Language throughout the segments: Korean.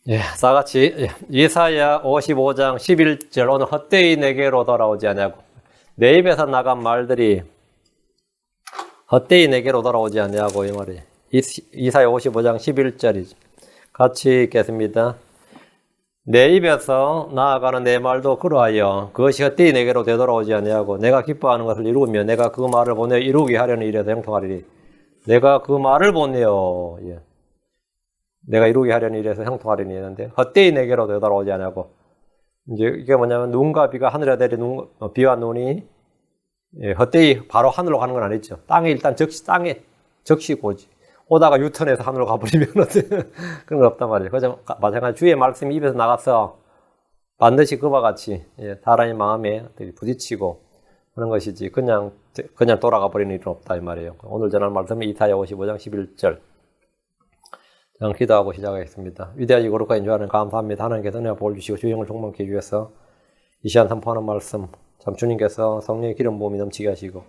예, 다같이 이사야 55장 11절 오늘 헛되이 내게로 돌아오지 아니하고 내 입에서 나간 말들이 헛되이 내게로 돌아오지 아니하고 이 말이 이사야 55장 11절이죠. 같이 읽겠습니다. 내 입에서 나아가는 내 말도 그러하여 그것이 헛되이 내게로 되돌아오지 아니하고 내가 기뻐하는 것을 이루며 내가 그 말을 보내어 이루게 하려는 일에서 형통하리니 내가 그 말을 보내어 내가 이루게 하려는 일에서 형통하려니 했는데 헛되이 내게로 되돌아오지 않냐고. 이제 이게 뭐냐면 눈과 비가 하늘에 내린 비와 눈이 헛되이 바로 하늘로 가는 건 아니죠. 땅에 일단 땅에 적시고 오지. 오다가 유턴해서 하늘로 가버리면 그런 건 없단 말이에요. 그죠? 마찬가지 주의 말씀이 입에서 나가서 반드시 그와 같이 사람의 마음에 부딪히고 그런 것이지 그냥 돌아가 버리는 일은 없다 이 말이에요. 오늘 전할 말씀은 이사야 55장 11절. 기도하고 시작하겠습니다. 위대하시고 거룩하신 주 하나님 감사합니다. 하나님께서 은혜와 복을 주시고 주영을 충만케 해주셔서 이 시간 선포하는 말씀 참 주님께서 성령의 기름 부음이 넘치게 하시고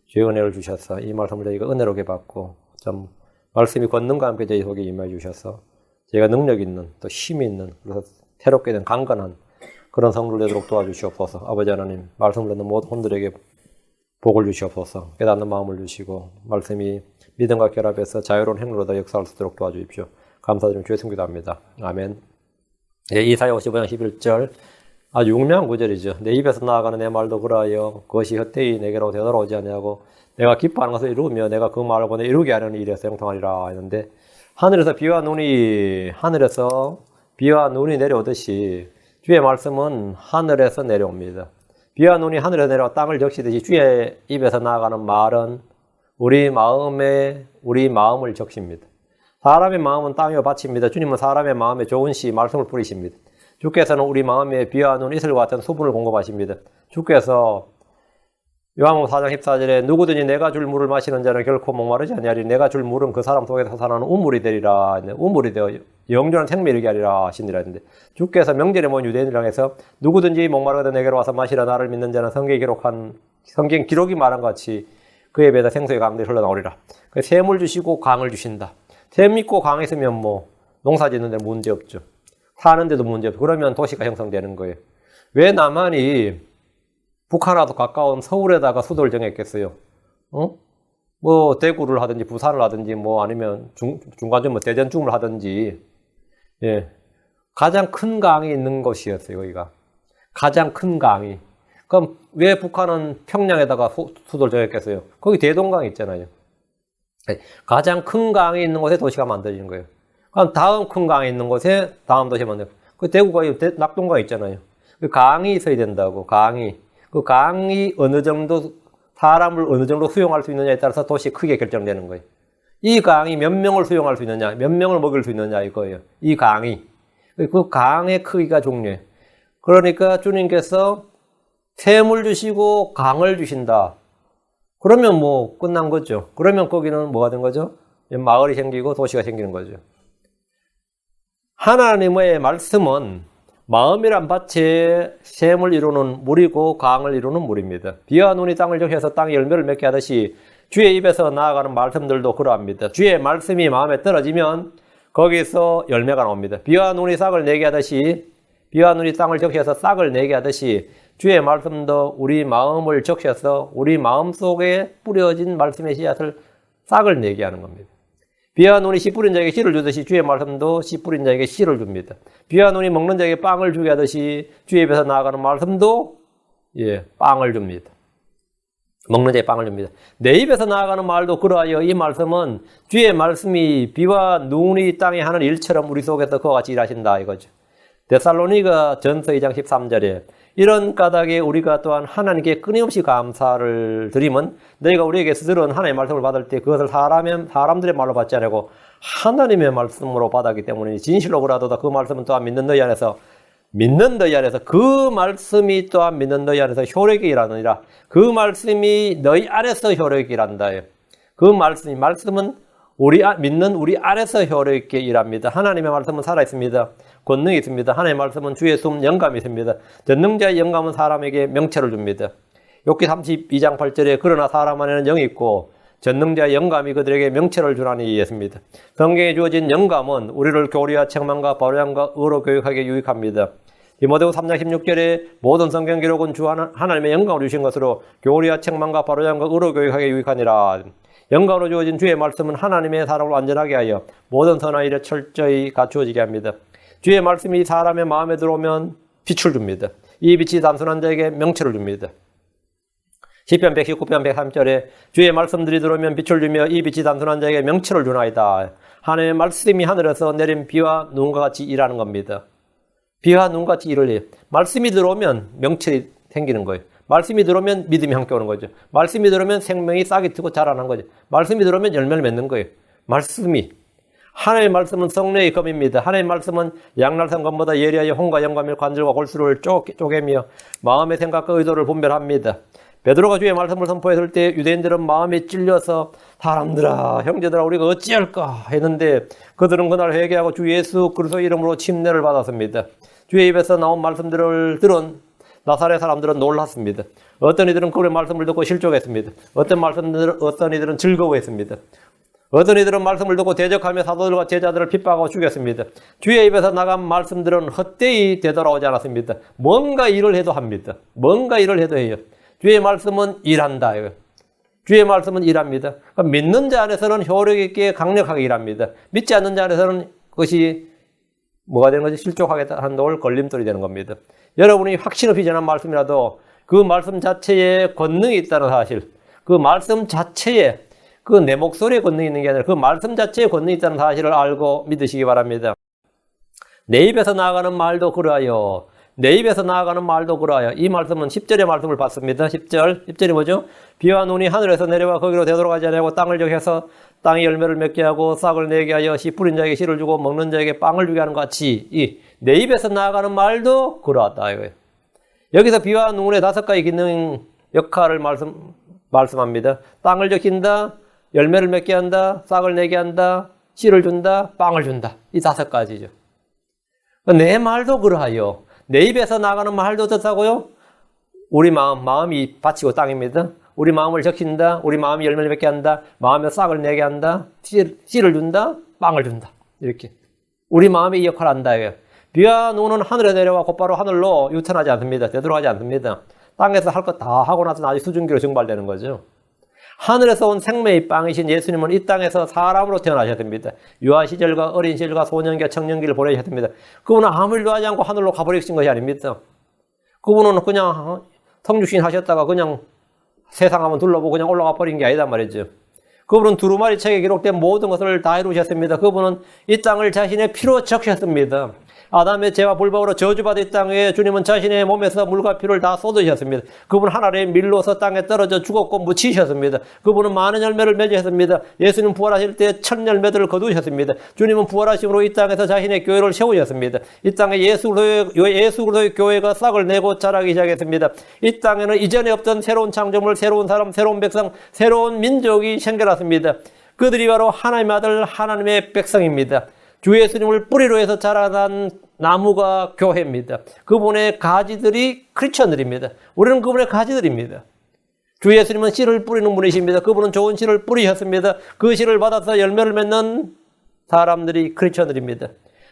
주의 은혜를 주셔서 이 말씀을 저희가 은혜롭게 받고 참 말씀이 권능과 함께 저희 속에 임하여 주셔서 저희가 능력 있는 또 힘이 있는 그래서 새롭게 된 강건한 그런 성도를 되도록 도와주시옵소서. 아버지 하나님 말씀을 듣는 모든 혼들에게 복을 주시옵소서. 깨닫는 마음을 주시고 말씀이 믿음과 결합해서 자유로운 행로로 역사할 수 있도록 도와주십시오. 감사드리며 주의 승 기도합니다. 아멘. 이사야 55장 11절 아주 유명한 구절이죠. 내 입에서 나아가는 내 말도 그러하여 그것이 헛되이 내게로 되돌아오지 아니하고 내가 기뻐하는 것을 이루며 내가 그 말을 보내 이루게 하려는 일에서 형통하리라 했는데 하늘에서 비와 눈이 내려오듯이 주의 말씀은 하늘에서 내려옵니다. 비와 눈이 하늘에서 내려와 땅을 적시듯이 주의 입에서 나아가는 말은 우리 마음을 적십니다. 사람의 마음은 땅에 바칩니다. 주님은 사람의 마음에 좋은 씨, 말씀을 뿌리십니다. 주께서는 우리 마음에 비와 눈, 이슬과 같은 수분을 공급하십니다. 주께서 요한복음 4장 14절에 누구든지 내가 줄 물을 마시는 자는 결코 목마르지 아니하리니 내가 줄 물은 그 사람 속에서 솟아나는 우물이 되리라. 우물이 되어 영원한 생명을 이루게 하리라 하시니라 했는데 주께서 명절에 모인 유대인들을 향해서 누구든지 목마르거든 내게로 와서 마시라. 나를 믿는 자는 성경 기록이 말한 것 같이 그에 비해서 생수의 강들이 흘러나오리라. 샘을 주시고 강을 주신다. 샘 있고 강 있으면 농사 짓는 데 문제 없죠. 사는데도 문제 없죠. 그러면 도시가 형성되는 거예요. 왜 남한이 북한하고 가까운 서울에다가 수도를 정했겠어요? 대구를 하든지 부산을 하든지 아니면 중간쯤 대전쯤을 하든지 가장 큰 강이 있는 곳이었어요. 여기가 가장 큰 강이. 그럼 왜 북한은 평양에다가 수도를 정했겠어요? 거기 대동강이 있잖아요. 가장 큰 강이 있는 곳에 도시가 만들어지는 거예요. 그럼 다음 큰 강이 있는 곳에 다음 도시가 만들어요. 그 대구가 낙동강 있잖아요. 그 강이 있어야 된다고. 그 강이 어느 정도 사람을 어느 정도 수용할 수 있느냐에 따라서 도시 크게 결정되는 거예요. 이 강이 몇 명을 수용할 수 있느냐, 몇 명을 먹일 수 있느냐 이거예요. 이 강이. 그 강의 크기가 중요해요. 그러니까 주님께서 샘을 주시고 강을 주신다. 그러면 끝난 거죠. 그러면 거기는 뭐가 된 거죠? 마을이 생기고 도시가 생기는 거죠. 하나님의 말씀은 마음이란 밭에 샘을 이루는 물이고 강을 이루는 물입니다. 비와 눈이 땅을 적셔서 땅에 열매를 맺게 하듯이 주의 입에서 나아가는 말씀들도 그러합니다. 주의 말씀이 마음에 떨어지면 거기서 열매가 나옵니다. 비와 눈이 싹을 내게 하듯이 비와 눈이 땅을 적셔서 싹을 내게 하듯이 주의 말씀도 우리 마음을 적셔서 우리 마음 속에 뿌려진 말씀의 씨앗을 싹을 내게 하는 겁니다. 비와 눈이 씨 뿌린 자에게 씨를 주듯이 주의 말씀도 씨 뿌린 자에게 씨를 줍니다. 비와 눈이 먹는 자에게 빵을 주게 하듯이 주의 입에서 나아가는 말씀도 빵을 줍니다. 먹는 자에게 빵을 줍니다. 내 입에서 나아가는 말도 그러하여 이 말씀은 주의 말씀이 비와 눈이 땅에 하는 일처럼 우리 속에서 그와 같이 일하신다 이거죠. 데살로니가 전서 2장 13절에 이런 까닭에 우리가 또한 하나님께 끊임없이 감사를 드리면 너희가 우리에게서 들은 하나님의 말씀을 받을 때 그것을 사람들의 말로 받지 않고 하나님의 말씀으로 받았기 때문에 진실로 그라도다 그 말씀은 또한 믿는 너희 안에서 그 말씀이 또한 믿는 너희 안에서 효력이 일하느니라. 그 말씀이 너희 안에서 효력이 일한다. 그 말씀은 믿는 우리 안에서 효력있게 일합니다. 하나님의 말씀은 살아있습니다. 권능이 있습니다. 하나님의 말씀은 주의 숨 영감이 있습니다. 듣는 자의 영감은 사람에게 명체를 줍니다. 욥기 32장 8절에 그러나 사람 안에는 영이 있고 전능자의 영감이 그들에게 명체를 주라니 이해했습니다. 성경에 주어진 영감은 우리를 교리와 책망과 바로함과 의로 교육하게 유익합니다. 디모데후서 3장 16절에 모든 성경 기록은 주 하나님의 영감으로 주신 것으로 교리와 책망과 바로함과 의로 교육하게 유익하니라. 영감으로 주어진 주의 말씀은 하나님의 사람을 완전하게 하여 모든 선한 일에 철저히 갖추어지게 합니다. 주의 말씀이 사람의 마음에 들어오면 빛을 줍니다. 이 빛이 단순한 자에게 명체를 줍니다. 시편 119편 103절에 주의 말씀들이 들어오면 빛을 주며 이 빛이 단순한 자에게 명체를 주나이다. 하나님의 말씀이 하늘에서 내린 비와 눈과 같이 일하는 겁니다. 비와 눈과 같이 일을 해요. 말씀이 들어오면 명체가 생기는 거예요. 말씀이 들어오면 믿음이 함께 오는 거죠. 말씀이 들어오면 생명이 싹이 트고 자라는 거죠. 말씀이 들어오면 열매를 맺는 거예요. 말씀이. 하나님의 말씀은 성령의 검입니다. 하나님의 말씀은 양날산 검보다 예리하여 혼과 영감의 관절과 골수를 쪼개며 마음의 생각과 의도를 분별합니다. 베드로가 주의 말씀을 선포했을 때 유대인들은 마음에 찔려서 사람들아 형제들아 우리가 어찌할까 했는데 그들은 그날 회개하고 주 예수 그리스도 이름으로 침례를 받았습니다. 주의 입에서 나온 말씀들을 들은 나사렛 사람들은 놀랐습니다. 어떤 이들은 그의 말씀을 듣고 실족했습니다. 어떤 이들은 즐거워했습니다. 어떤 이들은 말씀을 듣고 대적하며 사도들과 제자들을 핍박하고 죽였습니다. 주의 입에서 나간 말씀들은 헛되이 되돌아오지 않았습니다. 뭔가 일을 해도 합니다. 뭔가 일을 해도 해요. 주의 말씀은 일한다. 주의 말씀은 일합니다. 믿는 자 안에서는 효력 있게 강력하게 일합니다. 믿지 않는 자 안에서는 그것이 뭐가 되는 거지? 실족하겠다 하는 걸 걸림돌이 되는 겁니다. 여러분이 확신 없이 전한 말씀이라도 그 말씀 자체에 권능이 있다는 사실, 그 말씀 자체에 그 내 목소리에 권능이 있는 게 아니라 그 말씀 자체에 권능이 있다는 사실을 알고 믿으시기 바랍니다. 내 입에서 나아가는 말도 그러하여 내 입에서 나아가는 말도 그러하여 이 말씀은 10절의 말씀을 봤습니다. 10절이 뭐죠? 비와 눈이 하늘에서 내려와 거기로 되돌아가지 않고 땅을 적해서 땅이 열매를 맺게 하고 싹을 내게 하여 씨 뿌린 자에게 씨를 주고 먹는 자에게 빵을 주게 하는 것 같이 이 내 입에서 나아가는 말도 그러하다 이거예요. 여기서 비와 눈의 5가지 기능 역할을 말씀합니다. 땅을 적힌다, 열매를 맺게 한다, 싹을 내게 한다, 씨를 준다, 빵을 준다. 이 5가지죠. 내 말도 그러하여 내 입에서 나가는 말도 어떻다고요? 우리 마음이 밭이고 땅입니다. 우리 마음을 적힌다, 우리 마음이 열매를 맺게 한다, 마음에 싹을 내게 한다, 씨를 준다, 빵을 준다. 이렇게. 우리 마음이 이 역할을 한다. 비와 눈은 하늘에 내려와 곧바로 하늘로 유턴하지 않습니다. 되돌아가지 않습니다. 땅에서 할 것 다 하고 나서 나중에 수증기로 증발되는 거죠. 하늘에서 온 생명의 빵이신 예수님은 이 땅에서 사람으로 태어나셨습니다. 유아 시절과 어린 시절과 소년기와 청년기를 보내셨습니다. 그분은 아무 일도 하지 않고 하늘로 가버리신 것이 아닙니다. 그분은 그냥 성육신 하셨다가 그냥 세상 한번 둘러보고 그냥 올라가 버린 게 아니단 말이죠. 그분은 두루마리 책에 기록된 모든 것을 다 이루셨습니다. 그분은 이 땅을 자신의 피로 적셨습니다. 아담의 죄와 불법으로 저주받은 이 땅에 주님은 자신의 몸에서 물과 피를 다 쏟으셨습니다. 그분은 하늘의 밀로서 땅에 떨어져 죽었고 묻히셨습니다. 그분은 많은 열매를 맺으셨습니다. 예수님 부활하실 때 첫 열매들을 거두셨습니다. 주님은 부활하심으로 이 땅에서 자신의 교회를 세우셨습니다. 이 땅에 예수 그리스도의 교회가 싹을 내고 자라기 시작했습니다. 이 땅에는 이전에 없던 새로운 창조물, 새로운 사람, 새로운 백성, 새로운 민족이 생겨났습니다. 그들이 바로 하나님의 아들, 하나님의 백성입니다. 주 예수님을 뿌리로 해서 자라난 나무가 교회입니다. 그분의 가지들이 크리스천들입니다. 우리는 그분의 가지들입니다. 주 예수님은 씨를 뿌리는 분이십니다. 그분은 좋은 씨를 뿌리셨습니다. 그 씨를 받아서 열매를 맺는 사람들이 크리스천들입니다.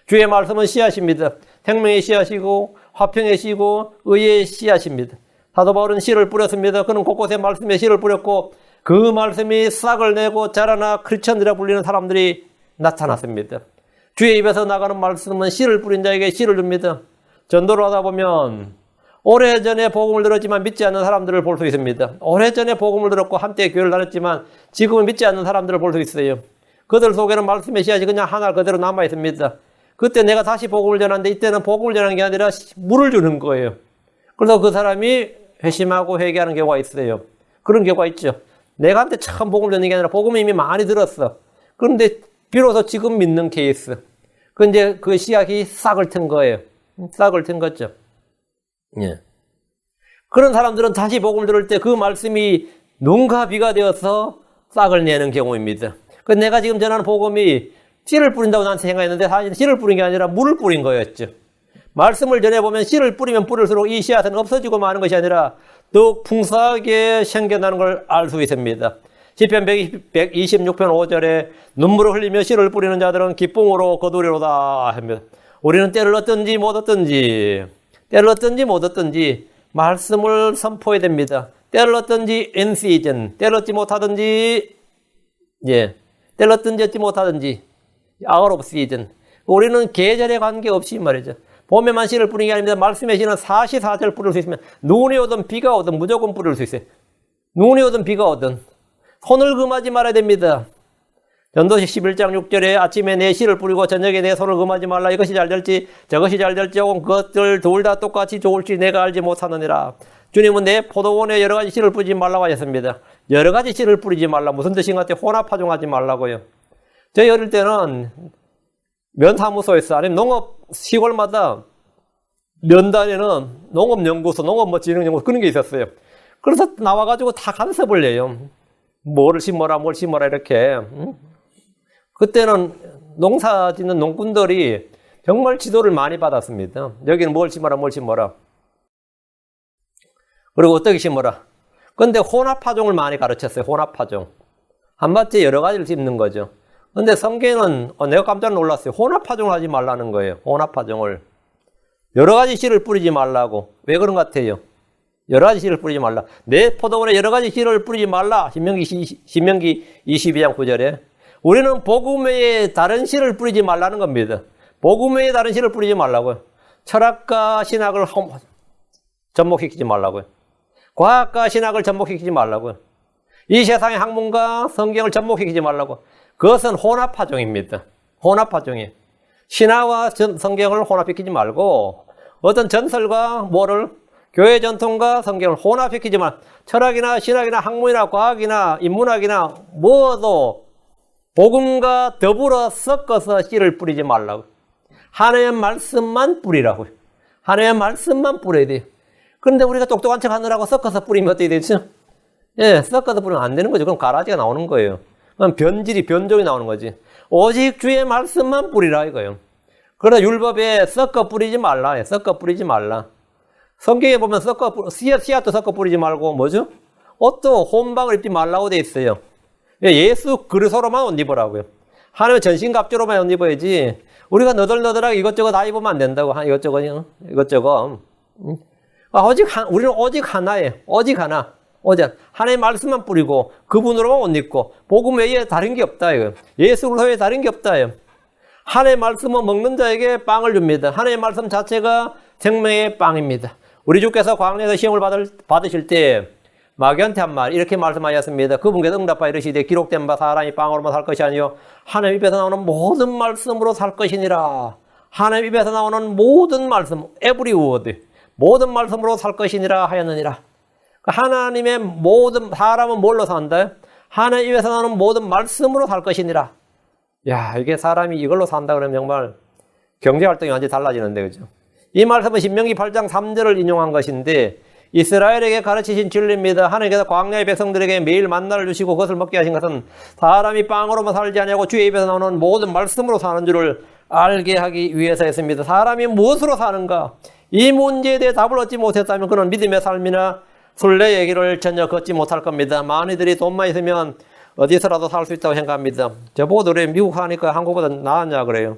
주의 말씀은 씨앗입니다. 생명의 씨앗이고 화평의 씨고 의의 씨앗입니다. 사도 바울은 씨를 뿌렸습니다. 그는 곳곳에 말씀의 씨를 뿌렸고 그 말씀이 싹을 내고 자라나 크리스천이라 불리는 사람들이 나타났습니다. 주의 입에서 나가는 말씀은 씨를 뿌린 자에게 씨를 줍니다. 전도를 하다 보면 오래전에 복음을 들었지만 믿지 않는 사람들을 볼 수 있습니다. 오래전에 복음을 들었고 한때 교회를 다녔지만 지금은 믿지 않는 사람들을 볼 수 있어요. 그들 속에는 말씀의 씨앗이 그냥 하나 그대로 남아 있습니다. 그때 내가 다시 복음을 전하는데 이때는 복음을 전하는 게 아니라 물을 주는 거예요. 그래서 그 사람이 회심하고 회개하는 경우가 있어요. 그런 경우가 있죠. 내가 한테 참 복음을 전하는 게 아니라 복음을 이미 많이 들었어. 그런데 비로소 지금 믿는 케이스. 근데 그 씨앗이 싹을 튼 거예요. 싹을 튼 거죠. 예. 그런 사람들은 다시 복음을 들을 때 그 말씀이 눈과 비가 되어서 싹을 내는 경우입니다. 그 내가 지금 전하는 복음이 씨를 뿌린다고 나한테 생각했는데 사실 씨를 뿌린 게 아니라 물을 뿌린 거였죠. 말씀을 전해보면 씨를 뿌리면 뿌릴수록 이 씨앗은 없어지고 마는 것이 아니라 더욱 풍성하게 생겨나는 걸 알 수 있습니다. 시편 126편 5절에 눈물을 흘리며 씨를 뿌리는 자들은 기쁨으로 거두리로다 합니다. 우리는 때를 얻든지 못 얻든지, 때를 얻든지 못 얻든지 말씀을 선포해야 됩니다. 때를 얻든지 in season, 때를 얻지 못하든지, 때를 얻든지 얻지 못하든지 out of season. 우리는 계절에 관계없이 말이죠. 봄에만 씨를 뿌리는 게 아닙니다. 말씀의 씨는 44절 뿌릴 수 있으면 눈이 오든 비가 오든 무조건 뿌릴 수 있어요. 눈이 오든 비가 오든 손을 금하지 말아야 됩니다. 전도서 11장 6절에 아침에 내 씨를 뿌리고 저녁에 내 손을 금하지 말라. 이것이 잘 될지 저것이 잘 될지 혹은 그것들 둘 다 똑같이 좋을지 내가 알지 못하느니라. 주님은 내 포도원에 여러 가지 씨를 뿌리지 말라고 하셨습니다. 여러 가지 씨를 뿌리지 말라. 무슨 뜻인가 같아? 혼합파종하지 말라고요. 저희 어릴 때는 면사무소에서 아니면 농업 시골마다 면단에는 농업연구소, 농업진흥연구소 그런 게 있었어요. 그래서 나와가지고 다 간섭을 해요. 뭐를 심어라, 뭘 심어라 이렇게. 그때는 농사 짓는 농꾼들이 정말 지도를 많이 받았습니다. 여기는 뭘 심어라, 뭘 심어라. 그리고 어떻게 심어라. 근데 혼합파종을 많이 가르쳤어요. 혼합파종. 한 밭에 여러 가지를 심는 거죠. 근데 성경은 내가 깜짝 놀랐어요. 혼합파종을 하지 말라는 거예요. 혼합파종을. 여러 가지 씨를 뿌리지 말라고. 왜 그런 것 같아요? 여러 가지 씨를 뿌리지 말라. 내 포도원에 여러 가지 씨를 뿌리지 말라. 신명기 22장 9절에. 우리는 복음 외에 다른 씨를 뿌리지 말라는 겁니다. 복음 외에 다른 씨를 뿌리지 말라고요. 철학과 신학을 접목시키지 말라고요. 과학과 신학을 접목시키지 말라고요. 이 세상의 학문과 성경을 접목시키지 말라고. 그것은 혼합파종입니다. 혼합파종이에요. 신화와 성경을 혼합시키지 말고 어떤 전설과 뭐를 교회 전통과 성경을 혼합시키지 말. 철학이나 신학이나 학문이나 과학이나 인문학이나 뭐도 복음과 더불어 섞어서 씨를 뿌리지 말라고. 하나님의 말씀만 뿌리라고요. 하나님의 말씀만 뿌려야 돼요. 그런데 우리가 똑똑한 척 하느라고 섞어서 뿌리면 어떻게 되죠? 섞어서 뿌리면 안 되는 거죠. 그럼 가라지가 나오는 거예요. 그럼 변종이 나오는 거지. 오직 주의 말씀만 뿌리라 이거예요. 그러나 율법에 섞어 뿌리지 말라. 섞어 뿌리지 말라. 성경에 보면 씨앗도 섞어 뿌리지 말고 뭐죠? 옷도 혼방을 입지 말라고 돼 있어요. 예수 그리스도로만 옷 입으라고요. 하나님의 전신갑주로만 옷 입어야지. 우리가 너덜너덜하게 이것저것 다 입으면 안 된다고. 이것저것. 우리는 오직 하나예요. 오직 하나. 하나님의 말씀만 뿌리고 그분으로만 옷 입고 복음 외에 다른 게 없다. 이거. 예수 그리스도 외에 다른 게 없다. 이거. 하나님의 말씀은 먹는 자에게 빵을 줍니다. 하나님의 말씀 자체가 생명의 빵입니다. 우리 주께서 광야에서 시험을 받으실 때 마귀한테 한 말 이렇게 말씀하셨습니다. 그분께서 응답하여 이르시되 기록된 바 사람이 빵으로만 살 것이 아니요 하나님 입에서 나오는 모든 말씀으로 살 것이니라. 하나님 입에서 나오는 모든 말씀, every word, 모든 말씀으로 살 것이니라 하였느니라. 하나님의 모든 사람은 뭘로 산다? 하나님 입에서 나오는 모든 말씀으로 살 것이니라. 야, 이게 사람이 이걸로 산다 그러면 정말 경제활동이 완전히 달라지는데, 그죠? 이 말씀은 신명기 8장 3절을 인용한 것인데 이스라엘에게 가르치신 진리입니다. 하나님께서 광야의 백성들에게 매일 만나를 주시고 그것을 먹게 하신 것은 사람이 빵으로만 살지 아니하고 주의 입에서 나오는 모든 말씀으로 사는 줄을 알게 하기 위해서였습니다. 사람이 무엇으로 사는가? 이 문제에 대해 답을 얻지 못했다면 그는 믿음의 삶이나 순례의 길을 전혀 걷지 못할 겁니다. 많이들이 돈만 있으면 어디서라도 살 수 있다고 생각합니다. 저보고 그래 미국 하니까 한국보다 나았냐 그래요.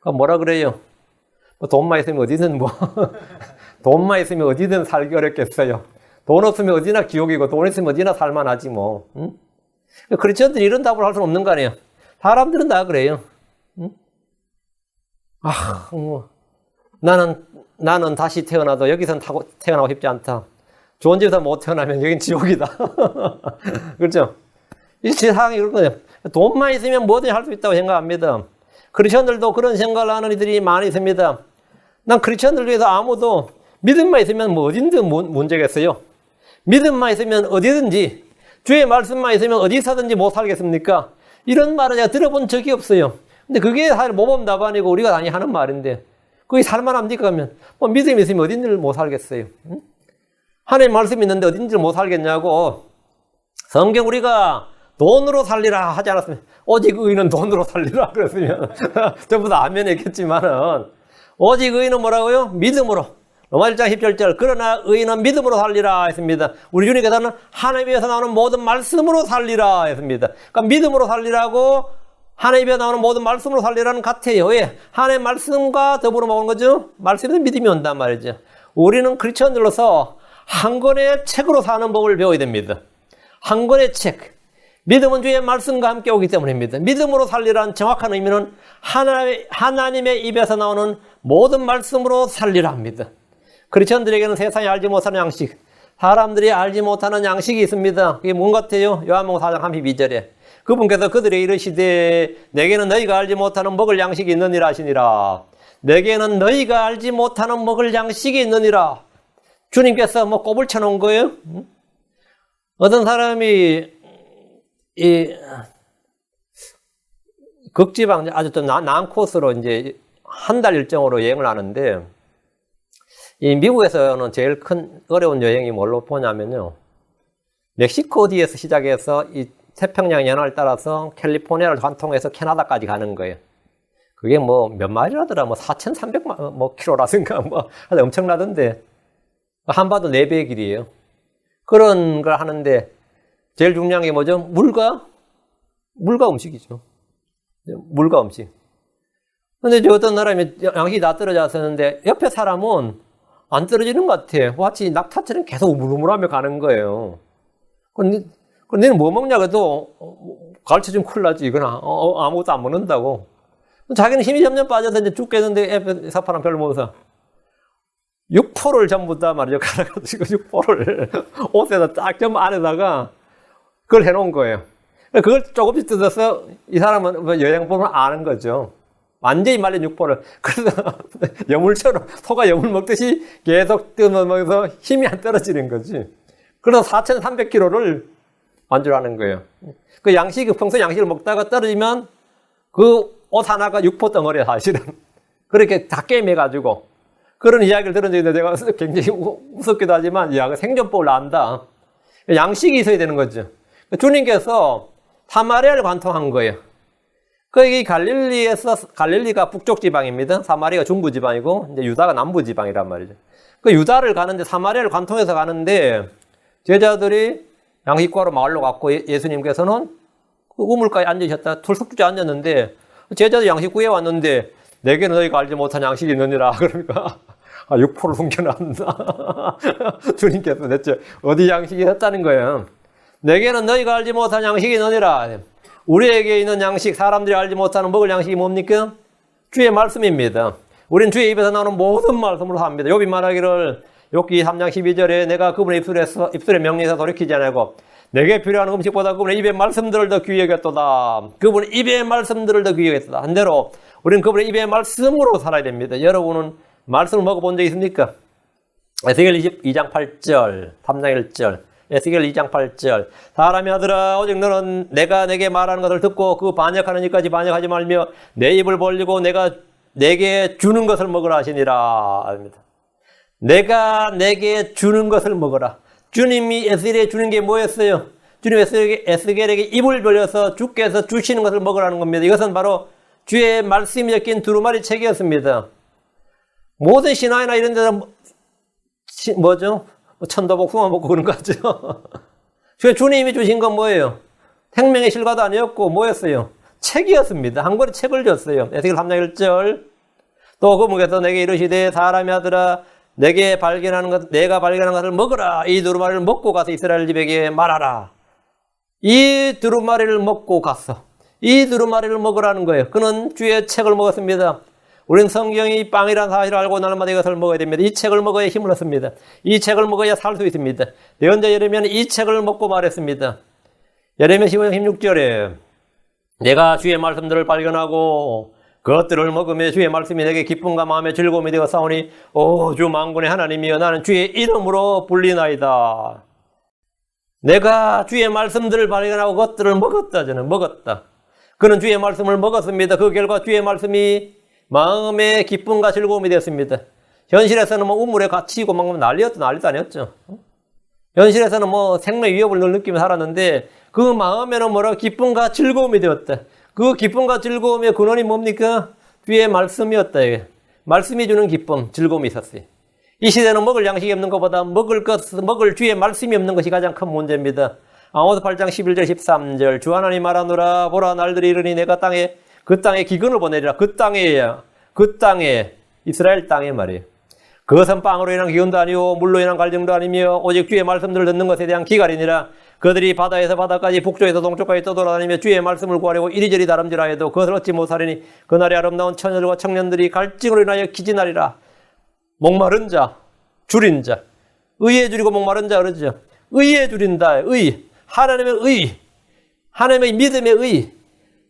그럼 뭐라 그래요? 돈만 있으면 어디든 돈만 있으면 어디든 살기 어렵겠어요. 돈 없으면 어디나 지옥이고 돈 있으면 어디나 살만하지 뭐. 응? 크리스천들이 이런 답을 할 수는 없는 거 아니에요. 사람들은 다 그래요. 응? 나는 다시 태어나도 여기선 태어나고 싶지 않다. 좋은 집에서 못 태어나면 여긴 지옥이다. 그렇죠? 이 세상이 그런 거예요. 돈만 있으면 뭐든지 할 수 있다고 생각합니다. 크리스천들도 그런 생각을 하는 이들이 많이 있습니다. 난 크리스천들 중에서 아무도 믿음만 있으면 뭐 어딘지 문제겠어요. 믿음만 있으면 어디든지 주의 말씀만 있으면 어디서든지 못 살겠습니까? 이런 말을 제가 들어본 적이 없어요. 근데 그게 사실 모범 답안이고 우리가 많이 하는 말인데 그게 살만합니까? 하면 뭐 믿음이 있으면 어딘지 못 살겠어요. 응? 하나님 말씀이 있는데 어딘지 못 살겠냐고. 성경 우리가 돈으로 살리라 하지 않았으면 오직 의인은 돈으로 살리라 그랬으면 전부 다 아멘 했겠지만은 오직 의인은 뭐라고요? 믿음으로. 로마 1장 10절절 그러나 의인은 믿음으로 살리라 했습니다. 우리 주님께서는 하나님에서 나오는 모든 말씀으로 살리라 했습니다. 그러니까 믿음으로 살리라고 하나님에서 나오는 모든 말씀으로 살리라는 같아요. 왜? 하나님의 말씀과 더불어 먹는 거죠. 말씀에서 믿음이 온단 말이죠. 우리는 크리스천들로서 한 권의 책으로 사는 법을 배워야 됩니다. 한 권의 책. 믿음은 주의 말씀과 함께 오기 때문입니다. 믿음으로 살리라는 정확한 의미는 하나님의 입에서 나오는 모든 말씀으로 살리라 합니다. 크리스천들에게는 세상이 알지 못하는 양식, 사람들이 알지 못하는 양식이 있습니다. 그게 뭔 같아요? 요한복음 4장 32절에 그분께서 그들에게 이르시되 내게는 너희가 알지 못하는 먹을 양식이 있느니라 하시니라. 내게는 너희가 알지 못하는 먹을 양식이 있느니라. 주님께서 뭐 꼽을 쳐놓은 거예요? 어떤 사람이 이 극지방 아주 또 난 코스로 이제 한 달 일정으로 여행을 하는데 이 미국에서는 제일 큰 어려운 여행이 뭘로 보냐면요. 멕시코 어디에서 시작해서 이 태평양 연안을 따라서 캘리포니아를 관통해서 캐나다까지 가는 거예요. 그게 뭐 몇 마일이라더라, 뭐 4,300 뭐 킬로라든가 뭐 엄청나던데 한반도 4배의 길이에요. 그런 걸 하는데 제일 중요한 게 뭐죠? 물과 음식이죠. 물과 음식. 근데 이제 어떤 사람이 양식이 다 떨어졌었는데 옆에 사람은 안 떨어지는 것 같아. 마치 낙타처럼 계속 우물우물하며 가는 거예요. 그럼 너는 뭐 먹냐 그래도 가르쳐주면 큰일 나지. 이건 아무것도 안 먹는다고. 자기는 힘이 점점 빠져서 이제 죽겠는데 옆에 사파랑 별로 먹어서 육포를 전부 다 말이죠. 갈아가지고 육포를 옷에다 딱 좀 안에다가 그걸 해놓은 거예요. 그걸 조금씩 뜯어서 이 사람은 여행 보면 아는 거죠. 완전히 말린 육포를. 그래서 여물처럼 소가 여물 먹듯이 계속 뜯어먹어서 힘이 안 떨어지는 거지. 그래서 4,300kg를 완주하는 거예요. 그 평소 양식을 먹다가 떨어지면 그 옷 하나가 육포 덩어리야, 사실은. 그렇게 다 게임해가지고. 그런 이야기를 들은 적이 있는데 제가 굉장히 무섭기도 하지만, 야, 생존법을 안다. 양식이 있어야 되는 거죠. 주님께서 사마리아를 관통한 거예요. 이 갈릴리가 북쪽 지방입니다. 사마리아가 중부 지방이고, 이제 유다가 남부 지방이란 말이죠. 그 유다를 가는데, 사마리아를 관통해서 가는데, 제자들이 양식과로 마을로 갔고, 예수님께서는 그 우물가에 앉으셨다, 툴석주에 앉았는데, 제자들 양식 구해 왔는데, 내게는 너희가 알지 못한 양식이 있느니라. 그러니까, 육포를 숨겨놨나. 주님께서 대체 어디 양식이 했다는 거예요. 내게는 너희가 알지 못한 양식이 있느니라. 우리에게 있는 양식, 사람들이 알지 못하는 먹을 양식이 뭡니까? 주의 말씀입니다. 우리는 주의 입에서 나오는 모든 말씀으로 삽니다. 욥이 말하기를 욥기 3장 12절에 내가 그분의 입술에 명령해서 돌이키지 않고 내게 필요한 음식보다 그분의 입의 말씀들을 더 귀히 여겼도다. 그분의 입의 말씀들을 더 귀히 여겼도다. 한대로 우리는 그분의 입의 말씀으로 살아야 됩니다. 여러분은 말씀을 먹어본 적 있습니까? 에스겔 22장 8절, 3장 1절. 에스겔 2장 8절. 사람의 아들아, 오직 너는 내가 내게 말하는 것을 듣고 그 반역하는 일까지 반역하지 말며 내 입을 벌리고 내가 내게 주는 것을 먹으라 하시니라. 내가 내게 주는 것을 먹으라. 주님이 에스겔에게 주는 게 뭐였어요? 주님 에스겔에게 입을 벌려서 주께서 주시는 것을 먹으라는 겁니다. 이것은 바로 주의 말씀이 엮인 두루마리 책이었습니다. 모든 신화나 이런 데서 뭐죠? 천도복숭아 먹고 그런 거 같죠? 주님이 주신 건 뭐예요? 생명의 실과도 아니었고 뭐였어요? 책이었습니다. 한 권의 책을 줬어요. 에스겔 3장 1절. 또 그분께서 내게 이르시되 사람의 아들아 내가 발견하는 것을 먹으라. 이 두루마리를 먹고 가서 이스라엘 집에게 말하라. 이 두루마리를 먹고 갔어. 이 두루마리를 먹으라는 거예요. 그는 주의 책을 먹었습니다. 우리는 성경이 빵이라는 사실을 알고 날마다 이것을 먹어야 됩니다. 이 책을 먹어야 힘을 얻습니다. 이 책을 먹어야 살 수 있습니다. 예언자 예레미야는 이 책을 먹고 말했습니다. 예레미야 15장 16절에 내가 주의 말씀들을 발견하고 그것들을 먹으며 주의 말씀이 내게 기쁨과 마음의 즐거움이 되어 싸우니 오 주 만군의 하나님이여 나는 주의 이름으로 불리나이다. 내가 주의 말씀들을 발견하고 그것들을 먹었다. 저는 먹었다. 그는 주의 말씀을 먹었습니다. 그 결과 주의 말씀이 마음의 기쁨과 즐거움이 되었습니다. 현실에서는 뭐 우물에 갇히고 막 난리도 아니었죠. 현실에서는 뭐 생명 위협을 늘 느끼며 살았는데 그 마음에는 기쁨과 즐거움이 되었다. 그 기쁨과 즐거움의 근원이 뭡니까? 주의 말씀이었다. 말씀이 주는 기쁨, 즐거움이 있었어요. 이 시대는 먹을 양식이 없는 것보다 먹을 주의 말씀이 없는 것이 가장 큰 문제입니다. 아모스 8장 11절 13절 주 하나님 말하노라 보라 날들이 이르니 내가 그 땅에 기근을 보내리라. 그 땅에 이스라엘 땅에 말이에요. 그것은 빵으로 인한 기근도 아니고 물로 인한 갈증도 아니며 오직 주의 말씀들을 듣는 것에 대한 기갈이니라. 그들이 바다에서 바다까지 북쪽에서 동쪽까지 떠돌아다니며 주의 말씀을 구하려고 이리저리 다름질하여도 그것을 얻지 못하리니 그날에 아름다운 처녀들과 청년들이 갈증으로 인하여 기진하리라. 목마른 자, 줄인 자, 의에 줄이고 목마른 자 그러죠. 의에 줄인다. 하나님의 의, 하나님의 믿음의 의.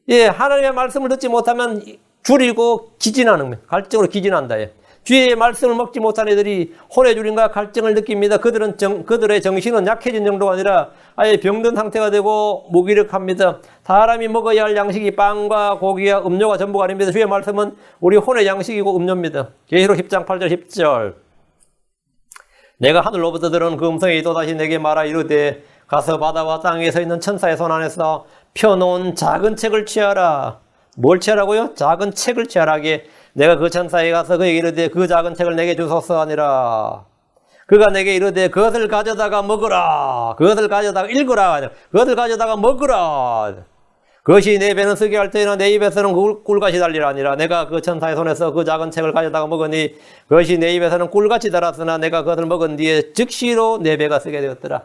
예, 하나님의 말씀을 듣지 못하면 줄이고 기진하는 거예요. 갈증으로 기진한다. 예. 주의 말씀을 먹지 못한 애들이 혼의 줄임과 갈증을 느낍니다. 그들의 정신은 약해진 정도가 아니라 아예 병든 상태가 되고 무기력합니다. 사람이 먹어야 할 양식이 빵과 고기와 음료가 전부가 아닙니다. 주의 말씀은 우리 혼의 양식이고 음료입니다. 계시록 10장 8절 10절 내가 하늘로부터 들은 그 음성이 또다시 내게 말하 이르되 가서 바다와 땅에 서 있는 천사의 손 안에서 펴놓은 작은 책을 취하라. 뭘 취하라고요? 작은 책을 취하라게 내가 그 천사에 가서 그에게 이르되 그 작은 책을 내게 주소서 하니라. 그가 내게 이르되 그것을 가져다가 먹으라. 그것을 가져다가 읽으라. 그것을 가져다가 먹으라. 그것이 내 배는 쓰게 할 때나 내 입에서는 꿀같이 달리라 하니라. 내가 그 천사의 손에서 그 작은 책을 가져다가 먹으니 그것이 내 입에서는 꿀같이 달았으나 내가 그것을 먹은 뒤에 즉시로 내 배가 쓰게 되었더라.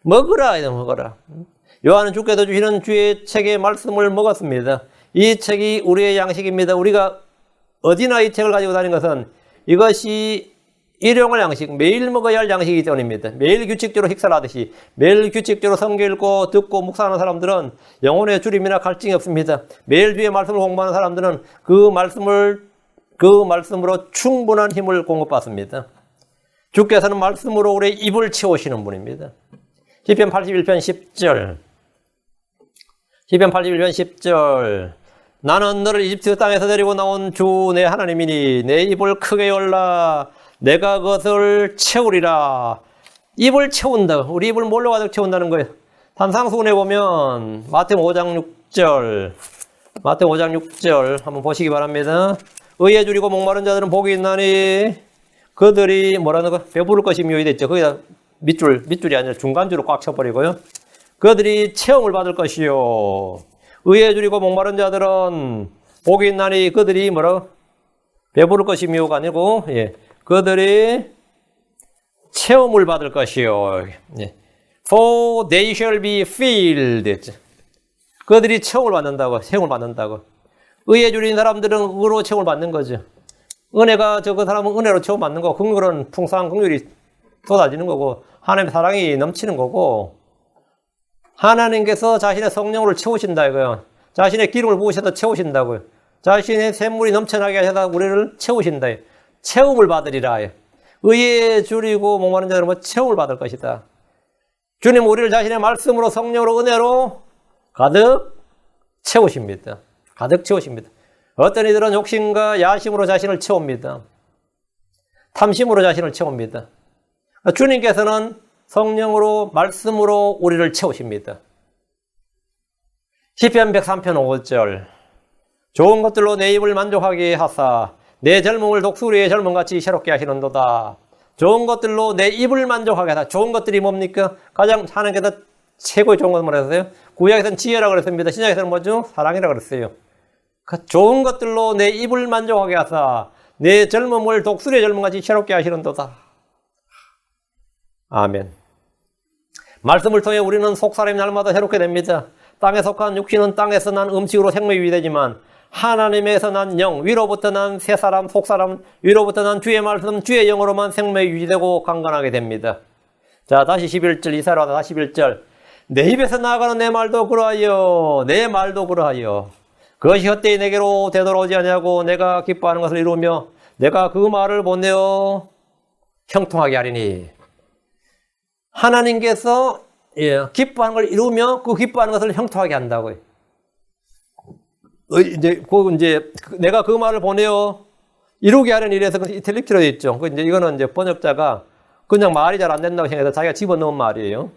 먹으라. 먹어라. 요한은 주께서 주시는 주의 책의 말씀을 먹었습니다. 이 책이 우리의 양식입니다. 우리가 어디나 이 책을 가지고 다니는 것은 이것이 일용할 양식, 매일 먹어야 할 양식이기 때문입니다. 매일 규칙적으로 식사를 하듯이 매일 규칙적으로 성경 읽고 듣고 묵상하는 사람들은 영혼의 주림이나 갈증이 없습니다. 매일 주의 말씀을 공부하는 사람들은 그 말씀으로 충분한 힘을 공급받습니다. 주께서는 말씀으로 우리의 입을 채우시는 분입니다. 시편 81편 10절 시편 81편 10절 나는 너를 이집트 땅에서 데리고 나온 주 내 하나님이니 내 입을 크게 열라 내가 그것을 채우리라. 입을 채운다. 우리 입을 뭘로 가득 채운다는 거예요. 산상수훈에 보면 마태복음 5장 6절 한번 보시기 바랍니다. 의에 줄이고 목마른 자들은 복이 있나니 그들이 뭐라는 거 배부를 것이 묘이 됐죠. 거기다 밑줄이 아니라 중간줄로 꽉 쳐버리고요. 그들이 체험을 받을 것이요. 의에 줄이고 목마른 자들은 복이 있나니 그들이 배부를 것이 묘가 아니고 그들이 체험을 받을 것이요. For they shall be filled. 그들이 체험을 받는다고. 의에 줄인 사람들은 의로 체험을 받는 거죠. 은혜가 그 사람은 은혜로 체험 받는 거고 긍휼은 풍성한 긍휼이 쏟아지는 거고 하나님의 사랑이 넘치는 거고 하나님께서 자신의 성령으로 채우신다 이거요. 자신의 기름을 부으셔서 채우신다고요. 자신의 샘물이 넘쳐나게 하셔서 우리를 채우신다. 체험을 받으리라. 의에 줄이고 목마른 자들은 체험을 받을 것이다. 주님 우리를 자신의 말씀으로 성령으로 은혜로 가득 채우십니다. 가득 채우십니다. 어떤 이들은 욕심과 야심으로 자신을 채웁니다. 탐심으로 자신을 채웁니다. 주님께서는 성령으로 말씀으로 우리를 채우십니다. 시편 103편 5절 좋은 것들로 내 입을 만족하게 하사 내 젊음을 독수리의 젊음같이 새롭게 하시는도다. 좋은 것들로 내 입을 만족하게 하사. 좋은 것들이 뭡니까? 가장 하나님께서 최고의 좋은 것을 말했어요. 구약에서는 지혜라고 그랬습니다. 신약에서는 뭐죠? 사랑이라고 그랬어요. 그 좋은 것들로 내 입을 만족하게 하사 내 젊음을 독수리의 젊음같이 새롭게 하시는도다. 아멘. 말씀을 통해 우리는 속사람이 날마다 새롭게 됩니다. 땅에 속한 육신은 땅에서 난 음식으로 생명이 유지되지만 하나님에서 난 영, 위로부터 난 새사람, 속사람, 위로부터 난 주의 말씀, 주의 영으로만 생명이 유지되고 강건하게 됩니다. 자, 다시 11절, 이사야로 다시 11절. 내 입에서 나아가는 내 말도 그러하여, 내 말도 그러하여. 그것이 헛되이 내게로 되돌아오지 아니하고 내가 기뻐하는 것을 이루며 내가 그 말을 보내어 형통하게 하리니. 하나님께서 기뻐하는 걸 이루며 그 기뻐하는 것을 형통하게 한다고요. 이제 내가 그 말을 보내어 이루게 하는 일에서 그 이탈릭트로 되어 있죠. 이제 이거는 이제 번역자가 그냥 말이 잘 안 된다고 생각해서 자기가 집어넣은 말이에요.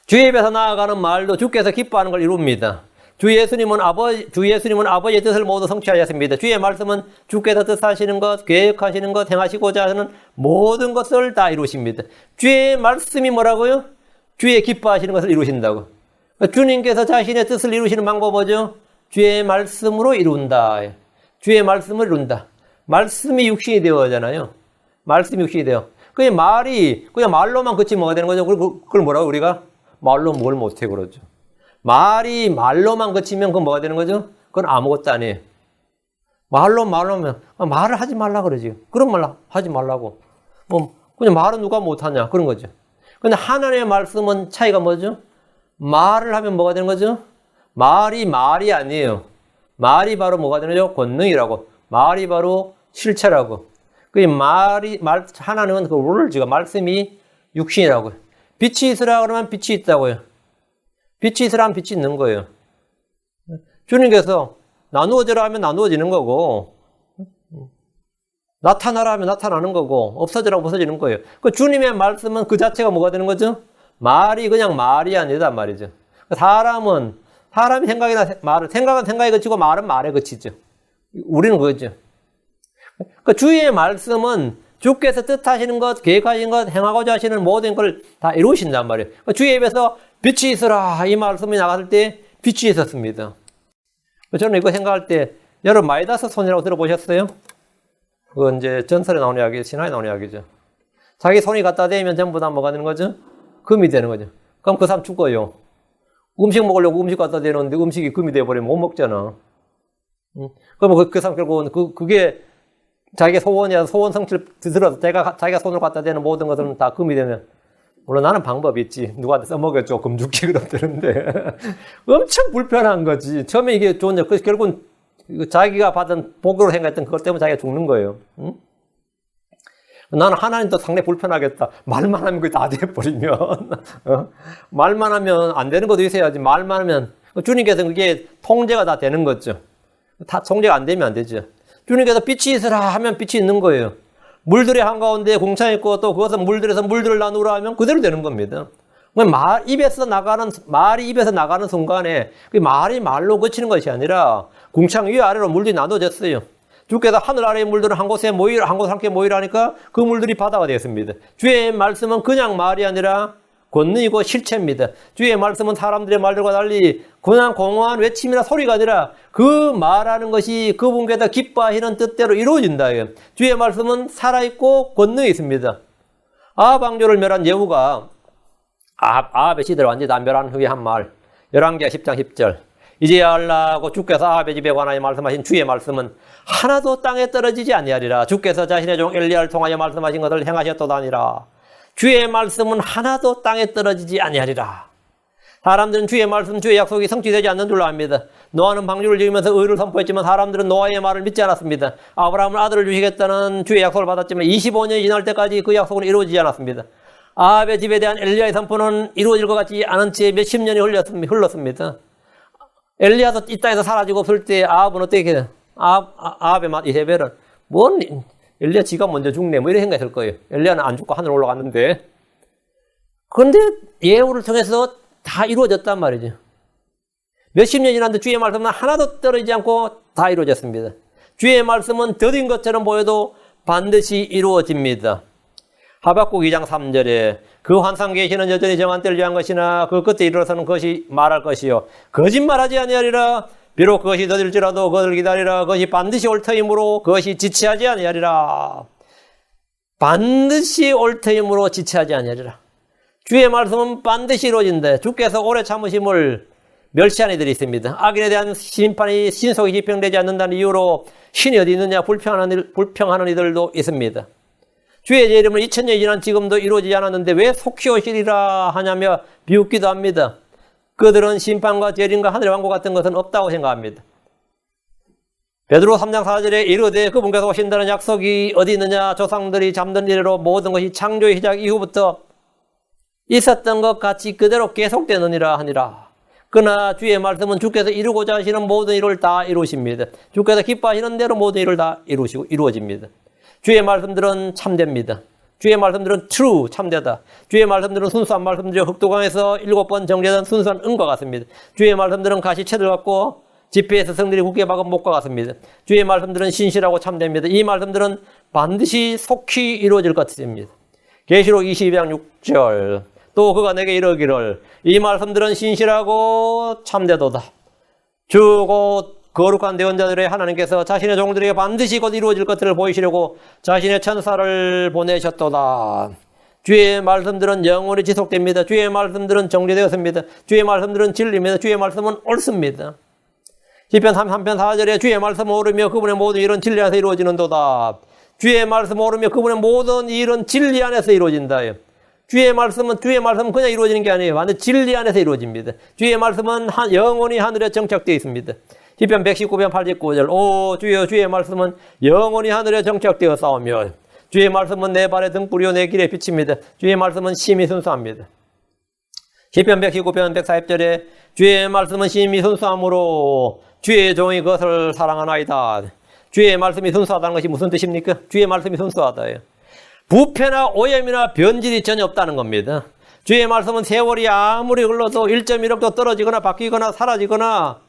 주의 입에서 나아가는 말도 주께서 기뻐하는 걸 이룹니다. 주 예수님은 아버지의 뜻을 모두 성취하셨습니다. 주의 말씀은 주께서 뜻하시는 것, 계획하시는 것, 행하시고자 하는 모든 것을 다 이루십니다. 주의 말씀이 뭐라고요? 주의 기뻐하시는 것을 이루신다고. 주님께서 자신의 뜻을 이루시는 방법 뭐죠? 주의 말씀으로 이룬다. 주의 말씀을 이룬다. 말씀이 육신이 되어잖아요. 말씀이 육신이 되어. 그냥 말이 그냥 말로만 그치면 뭐가 되는 거죠? 그걸 뭐라고 우리가? 말로 뭘 못해 그러죠. 말이 말로만 그치면 그건 뭐가 되는 거죠? 그건 아무것도 아니에요. 말로면 말을 하지 말라 그러지. 그런 말 하지 말라고. 뭐 그냥 말은 누가 못하냐 그런 거죠. 근데 하나님의 말씀은 차이가 뭐죠? 말을 하면 뭐가 되는 거죠? 말이 아니에요. 말이 바로 뭐가 되는 거죠? 권능이라고. 말이 바로 실체라고. 하나님은 그 롤지가 말씀이 육신이라고요. 빛이 있으라 그러면 빛이 있다고요. 빛이 있으라 하면 빛이 있는 거예요. 주님께서 나누어져라 하면 나누어지는 거고, 나타나라 하면 나타나는 거고, 없어지라 없어지는 거예요. 그 주님의 말씀은 그 자체가 뭐가 되는 거죠? 말이 그냥 말이 아니란 말이죠. 사람이 생각은 생각에 그치고 말은 말에 그치죠. 우리는 그거죠. 그 주의 말씀은 주께서 뜻하시는 것, 계획하시는 것, 행하고자 하시는 모든 걸 다 이루신단 말이에요. 주의 입에서 빛이 있으라 이 말씀이 나갔을 때 빛이 있었습니다. 저는 이거 생각할 때 여러분 마이다스 손이라고 들어보셨어요? 그건 이제 전설에 나오는 이야기, 신화에 나오는 이야기죠. 자기 손이 갖다 대면 전부 다 뭐가 되는 거죠? 금이 되는 거죠. 그럼 그 사람 죽어요. 음식 먹으려고 음식 갖다 대는데 음식이 금이 되어버리면 못 먹잖아. 그러면 그 사람 결국은 그게 자기의 소원 성취를 들어서 자기가 손으로 갖다 대는 모든 것들은 다 금이 되면, 물론 나는 방법이 있지. 누구한테 써먹여줘. 금 죽기 그러는데. 엄청 불편한 거지. 처음에 이게 좋은데, 그래서 결국은 자기가 받은 복으로 생각했던 그것 때문에 자기가 죽는 거예요. 응? 나는 하나님도 상당히 불편하겠다. 말만 하면 그게 다 돼버리면. 말만 하면 안 되는 것도 있어야지. 말만 하면. 주님께서 그게 통제가 다 되는 거죠. 다 통제가 안 되면 안 되죠. 주님께서 빛이 있으라 하면 빛이 있는 거예요. 물들의 한가운데 공창이 있고 또 그것은 물들에서 물들을 나누라 하면 그대로 되는 겁니다. 말이 입에서 나가는 순간에 그 말이 말로 그치는 것이 아니라 공창 위아래로 물들이 나눠졌어요. 주께서 하늘 아래의 물들은 한 곳에 함께 모이라니까 그 물들이 바다가 되었습니다. 주의 말씀은 그냥 말이 아니라 권능이고 실체입니다. 주의 말씀은 사람들의 말들과 달리 그냥 공허한 외침이나 소리가 아니라 그 말하는 것이 그분께서 기뻐하시는 뜻대로 이루어진다. 주의 말씀은 살아있고 권능이 있습니다. 아합 왕조를 멸한 예후가 아합의 시대를 완전히 다 멸한 후에 한 말, 열왕기하 10장 10절. 이제야 알라고 주께서 아합의 집에 관하여 말씀하신 주의 말씀은 하나도 땅에 떨어지지 아니하리라. 주께서 자신의 종 엘리야를 통하여 말씀하신 것을 행하셨도다니라. 주의 말씀은 하나도 땅에 떨어지지 아니하리라. 사람들은 주의 말씀, 주의 약속이 성취되지 않는 줄로 압니다. 노아는 방주를 지으면서 의를 선포했지만 사람들은 노아의 말을 믿지 않았습니다. 아브라함은 아들을 주시겠다는 주의 약속을 받았지만 25년이 지날 때까지 그 약속은 이루어지지 않았습니다. 아합의 집에 대한 엘리야의 선포는 이루어질 것 같지 않은 채 몇십 년이 흘렀습니다. 엘리야도 이 땅에서 사라지고 없을 때 아합은 어떻게 해요? 아합의 이세벨은 뭔 엘리야 지가 먼저 죽네 뭐 이런 생각이 들 거예요. 엘리야는 안 죽고 하늘 올라갔는데. 그런데 예후를 통해서 다 이루어졌단 말이죠. 몇십 년이 지났는데 주의 말씀은 하나도 떨어지지 않고 다 이루어졌습니다. 주의 말씀은 더딘 것처럼 보여도 반드시 이루어집니다. 하박국 2장 3절에 그 환상 계시는 여전히 정한 때를 정한 것이나 그 끝에 이르러서는 그것이 말할 것이요 거짓말하지 아니하리라. 비록 그것이 더딜지라도 그것을 기다리라. 그것이 반드시 올 터이므로 그것이 지체하지 아니하리라. 반드시 올 터이므로 지체하지 아니하리라. 주의 말씀은 반드시 이루어진다. 주께서 오래 참으심을 멸시한 이들이 있습니다. 악인에 대한 심판이 신속히 집행되지 않는다는 이유로 신이 어디 있느냐 불평하는 이들도 있습니다. 주의 이름은 2000년이 지난 지금도 이루어지지 않았는데 왜 속히 오시리라 하냐며 비웃기도 합니다. 그들은 심판과 재림과 하늘의 왕국 같은 것은 없다고 생각합니다. 베드로 3장 4절에 이르되 그분께서 오신다는 약속이 어디 있느냐. 조상들이 잠든 이래로 모든 것이 창조의 시작 이후부터 있었던 것 같이 그대로 계속되느니라 하니라. 그러나 주의 말씀은 주께서 이루고자 하시는 모든 일을 다 이루십니다. 주께서 기뻐하시는 대로 모든 일을 다 이루어집니다. 주의 말씀들은 참됩니다. 주의 말씀들은 true, 참되다. 주의 말씀들은 순수한 말씀들이요. 흑도강에서 7번 정제된 순수한 은과 같습니다. 주의 말씀들은 가시채들 같고 지폐에서 성들이 굳게 박은 목과 같습니다. 주의 말씀들은 신실하고 참됩니다. 이 말씀들은 반드시 속히 이루어질 것 같습니다. 계시록 22장 6절. 또 그가 내게 이르기를 이 말씀들은 신실하고 참되도다. 주고 거룩한 대언자들의 하나님께서 자신의 종들에게 반드시 곧 이루어질 것들을 보이시려고 자신의 천사를 보내셨도다. 주의 말씀들은 영원히 지속됩니다. 주의 말씀들은 정리되었습니다. 주의 말씀들은 진리입니다. 주의 말씀은 옳습니다. 시편 33편 4절에 주의 말씀 오르며 그분의 모든 일은 진리 안에서 이루어지는도다. 주의 말씀 오르며 그분의 모든 일은 진리 안에서 이루어진다. 주의 말씀은 그냥 이루어지는 게 아니에요. 완전 진리 안에서 이루어집니다. 주의 말씀은 영원히 하늘에 정착되어 있습니다. 시편 119편 89절. 오 주여 주의 말씀은 영원히 하늘에 정착되어 싸우며 주의 말씀은 내 발의 등불이요 내 길의 빛입니다. 주의 말씀은 심히 순수합니다. 시편 119편 140절에 주의 말씀은 심히 순수함으로 주의 종이 그것을 사랑하나이다. 주의 말씀이 순수하다는 것이 무슨 뜻입니까? 주의 말씀이 순수하다예요. 부패나 오염이나 변질이 전혀 없다는 겁니다. 주의 말씀은 세월이 아무리 흘러도 1.1억도 떨어지거나 바뀌거나 사라지거나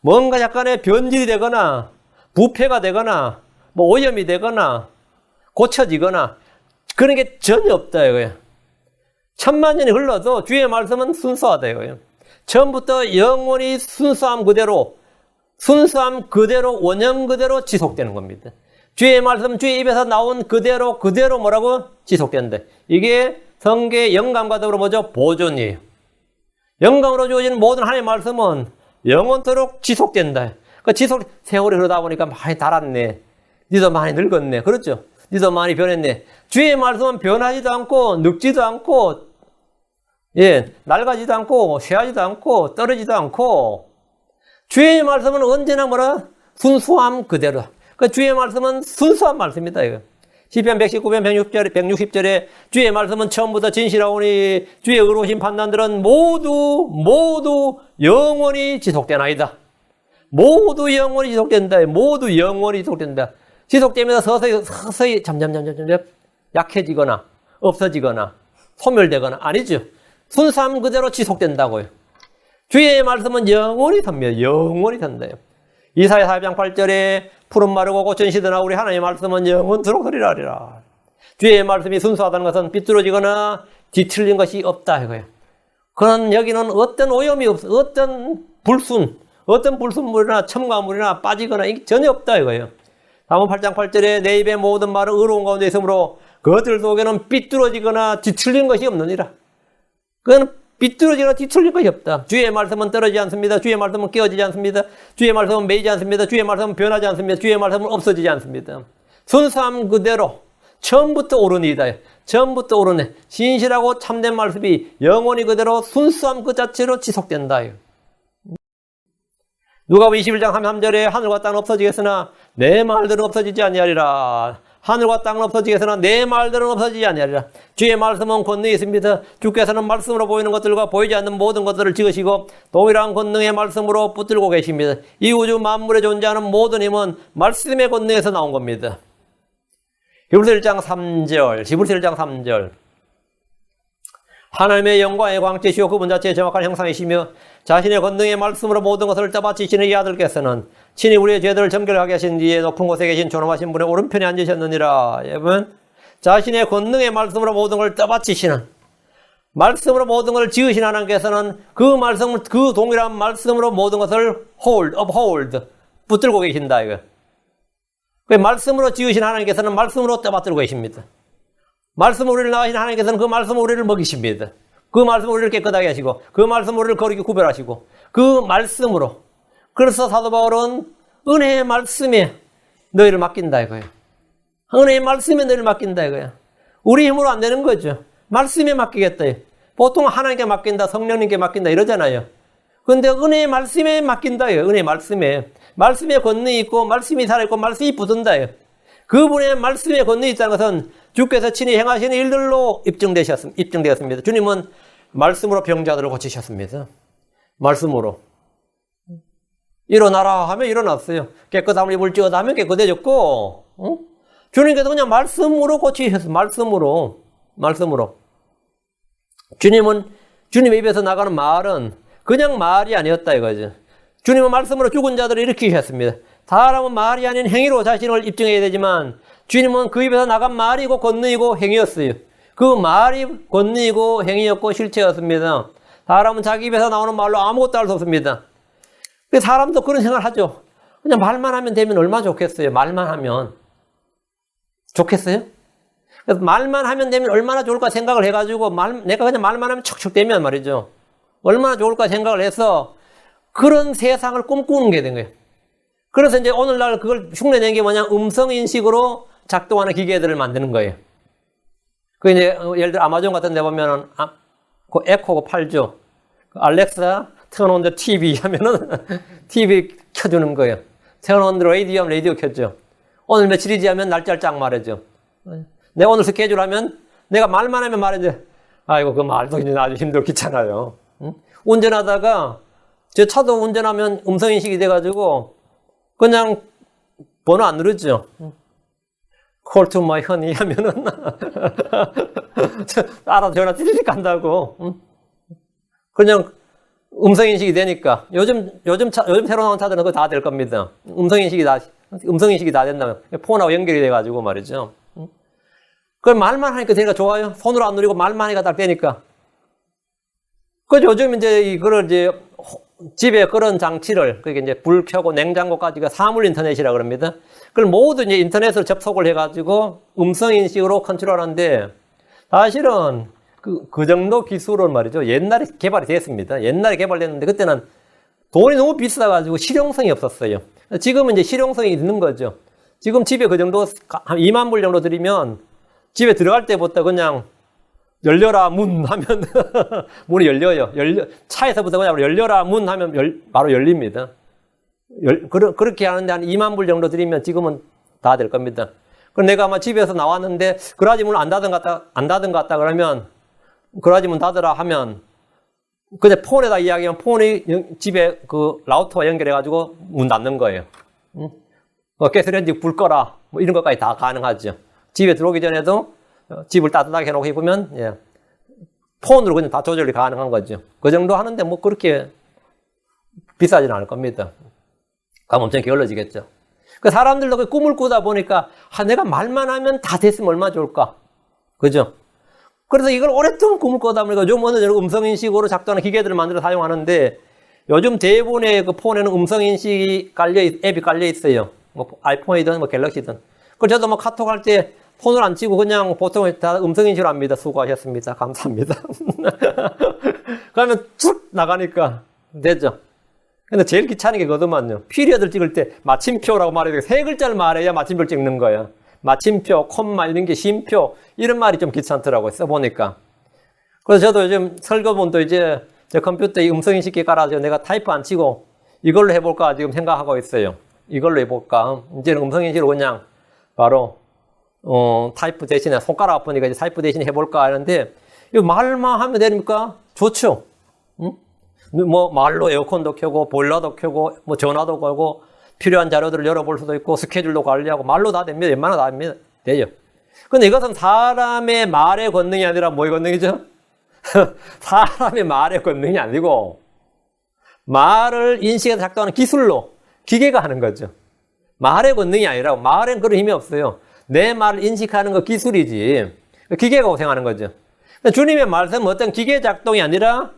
뭔가 약간의 변질이 되거나 부패가 되거나 뭐 오염이 되거나 고쳐지거나 그런 게 전혀 없다 이거예요. 천만 년이 흘러도 주의 말씀은 순수하다 이거예요. 처음부터 영원히 순수함 그대로 원형 그대로 지속되는 겁니다. 주의 말씀 주의 입에서 나온 그대로 뭐라고 지속된다. 이게 성경의 영감과 더불어 뭐죠? 보존이에요. 영감으로 주어진 모든 하나님의 말씀은 영원토록 지속된다. 그러니까 세월이 흐르다 보니까 많이 달았네. 니도 많이 늙었네. 그렇죠? 니도 많이 변했네. 주의 말씀은 변하지도 않고 늙지도 않고 낡아지도 않고 쇠하지도 않고 떨어지도 않고 주의 말씀은 언제나 순수함 그대로. 그 주의 말씀은 순수한 말씀이다. 이거. 시편 119편 160절에 주의 말씀은 처음부터 진실하오니 주의 의로우신 판단들은 모두 영원히 지속되나이다. 모두 영원히 지속된다. 모두 영원히 지속된다. 지속되면서 서서히 점점 약해지거나 없어지거나 소멸되거나 아니죠. 순수함 그대로 지속된다고요. 주의 말씀은 영원히 섭니다. 영원히 산다요. 이사야 4장 8절에 푸른 마르고 고천 시드나 우리 하나님의 말씀은 영원토록 흐리라리라. 주의 말씀이 순수하다는 것은 삐뚤어지거나 뒤틀린 것이 없다 이거예요. 그런 여기는 어떤 오염이 없어, 어떤 불순물이나 첨가물이나 빠지거나 전혀 없다 이거예요. 다음 8장 8절에 내 입의 모든 말은 의로운 가운데 있으므로 그들 속에는 삐뚤어지거나 뒤틀린 것이 없느니라. 그건 삐뚤어지거나 뒤틀린 것이 없다. 주의 말씀은 떨어지지 않습니다. 주의 말씀은 깨어지지 않습니다. 주의 말씀은 매이지 않습니다. 주의 말씀은 변하지 않습니다. 주의 말씀은 없어지지 않습니다. 순수함 그대로 처음부터 옳으니이다. 처음부터 옳으네. 신실하고 참된 말씀이 영원히 그대로 순수함 그 자체로 지속된다. 누가복음 21장 33절에 하늘과 땅은 없어지겠으나 내 말들은 없어지지 아니하리라. 하늘과 땅은 없어지겠으나 내 말들은 없어지지 아니하리라. 주의 말씀은 권능이 있습니다. 주께서는 말씀으로 보이는 것들과 보이지 않는 모든 것들을 지으시고 동일한 권능의 말씀으로 붙들고 계십니다. 이 우주 만물에 존재하는 모든 힘은 말씀의 권능에서 나온 겁니다. 히브리서 1장 3절 하나님의 영광의 광채시오 그분 자체의 정확한 형상이시며 자신의 권능의 말씀으로 모든 것을 떠받치시는 이 아들께서는 친히 우리의 죄들을 정결하게 하신 뒤에 높은 곳에 계신 존엄하신 분의 오른편에 앉으셨느니라. 여러분, 자신의 권능의 말씀으로 모든 걸 떠받치시는 말씀으로 모든 걸 지으신 하나님께서는 그 동일한 말씀으로 모든 것을 uphold 붙들고 계신다 이거. 그 말씀으로 지으신 하나님께서는 말씀으로 떠받들고 계십니다. 말씀 우리를 낳으신 하나님께서는 그 말씀 우리를 먹이십니다. 그 말씀 우리를 깨끗하게 하시고 그 말씀 우리를 거룩히 구별하시고 그 말씀으로. 그래서 사도 바울은 은혜의 말씀에 너희를 맡긴다 이거예요. 은혜의 말씀에 너희를 맡긴다 이거예요. 우리 힘으로 안 되는 거죠. 말씀에 맡기겠다. 보통 하나님께 맡긴다, 성령님께 맡긴다 이러잖아요. 그런데 은혜의 말씀에 맡긴다. 은혜의 말씀에. 말씀에 권능이 있고 말씀이 살아있고 말씀이 붙은다. 그분의 말씀에 권능이 있다는 것은 주께서 친히 행하시는 일들로 입증되었습니다. 주님은 말씀으로 병자들을 고치셨습니다. 말씀으로. 일어나라 하면 일어났어요. 깨끗함을 입을 지어다 하면 깨끗해졌고, 주님께서 그냥 말씀으로 고치셨어요. 말씀으로. 주님의 입에서 나가는 말은 그냥 말이 아니었다 이거죠. 주님은 말씀으로 죽은 자들을 일으키셨습니다. 사람은 말이 아닌 행위로 자신을 입증해야 되지만 주님은 그 입에서 나간 말이고 권능이고 행위였어요. 그 말이 권능이고 행위였고 실체였습니다. 사람은 자기 입에서 나오는 말로 아무것도 할 수 없습니다. 사람도 그런 생각을 하죠. 그냥 말만 하면 되면 얼마나 좋겠어요. 말만 하면. 좋겠어요? 그래서 말만 하면 되면 얼마나 좋을까 생각을 해가지고 내가 그냥 말만 하면 척척 되면 말이죠. 얼마나 좋을까 생각을 해서 그런 세상을 꿈꾸는 게 된 거예요. 그래서 이제 오늘날 그걸 흉내낸 게 뭐냐, 음성인식으로 작동하는 기계들을 만드는 거예요. 그 이제 예를 들어 아마존 같은 데 보면은 그 에코가 팔죠. 알렉사 turn on the TV 하면은 TV 켜주는 거예요. turn on the radio 하면 라디오 켰죠. 오늘 며칠이지 하면 날짜를 쫙 말해줘. 내가 오늘 스케줄 하면 내가 말만 하면 말해줘. 아이고 그 말도 이제 아주 힘들고 귀찮아요. 응? 운전하다가 제 차도 운전하면 음성인식이 돼가지고 그냥 번호 안 누르죠. Call to my honey 하면은 알아서 전화 찌릿 간다고. 그냥 음성인식이 되니까 요즘 새로 나온 차들은 그거 다 될 겁니다. 음성인식이 다 된다면 폰하고 연결이 돼가지고 말이죠. 그걸 말만 하니까 되니까 좋아요. 손으로 안 누리고 말만 하니까 딱 되니까. 그 요즘 이제 이거를 이제 집에 그런 장치를, 그게 이제 불 켜고 냉장고까지가 사물 인터넷이라 그럽니다. 그걸 모두 이제 인터넷으로 접속을 해가지고 음성인식으로 컨트롤하는데 사실은 그 정도 기술은 말이죠. 옛날에 개발이 됐습니다. 옛날에 개발됐는데 그때는 돈이 너무 비싸가지고 실용성이 없었어요. 지금은 이제 실용성이 있는 거죠. 지금 집에 그 정도 한 2만 불 정도 들이면 집에 들어갈 때부터 그냥 열려라 문 하면 문이 열려요. 차에서부터 그냥 열려라 문 하면 바로 열립니다. 그렇게 하는데 한 2만 불 정도 들이면 지금은 다 될 겁니다. 그럼 내가 아마 집에서 나왔는데 그라지 문 안 닫은 것 같다 그러면 그라지 문 닫으라 하면 그냥 폰에다 이야기하면 폰이 집에 그 라우터와 연결해가지고 문 닫는 거예요. 가스레인지 불 꺼라 뭐 이런 것까지 다 가능하죠. 집에 들어오기 전에도 집을 따뜻하게 해놓고 입으면, 예, 폰으로 그냥 다 조절이 가능한 거죠. 그 정도 하는데 뭐 그렇게 비싸지는 않을 겁니다. 그럼 엄청 게을러지겠죠. 그 사람들도 그 꿈을 꾸다 보니까, 내가 말만 하면 다 됐으면 얼마나 좋을까. 그죠? 그래서 이걸 오랫동안 꿈을 꾸다 보니까 요즘 어느 정도 음성인식으로 작동하는 기계들을 만들어 사용하는데 요즘 대부분의 그 폰에는 음성인식이 앱이 깔려 있어요. 뭐 아이폰이든 뭐 갤럭시든. 그래서 저도 뭐 카톡 할 때 폰을 안 치고 그냥 보통 다 음성인식으로 합니다. 수고하셨습니다. 감사합니다. 그러면 툭 나가니까 되죠. 근데 제일 귀찮은 게 그거더만요. 피리어드를 찍을 때 마침표라고 말해야 되고 3글자를 말해야 마침표를 찍는 거예요. 마침표, 콤마 이런 게 쉼표 이런 말이 좀 귀찮더라고요. 써보니까. 그래서 저도 요즘 설거본도 이제 제 컴퓨터에 음성인식기 깔아서 내가 타이프 안 치고 이걸로 해볼까 지금 생각하고 있어요. 이걸로 해볼까. 이제는 음성인식으로 그냥 바로 타이프 대신에 손가락 아프니까 이제 타이프 대신에 해볼까 하는데 이거 말만 하면 됩니까? 좋죠. 응? 뭐 말로 에어컨도 켜고 보일러도 켜고 뭐 전화도 걸고 필요한 자료들을 열어볼 수도 있고 스케줄도 관리하고 말로 다 됩니다. 웬만하면 다 됩니다. 돼요. 근데 이것은 사람의 말의 권능이 아니라 뭐의 권능이죠? 사람의 말의 권능이 아니고 말을 인식해서 작동하는 기술로 기계가 하는 거죠. 말의 권능이 아니라 말엔 그런 힘이 없어요. 내 말을 인식하는 거 기술이지 기계가 고생하는 거죠. 주님의 말씀은 어떤 기계 작동이 아니라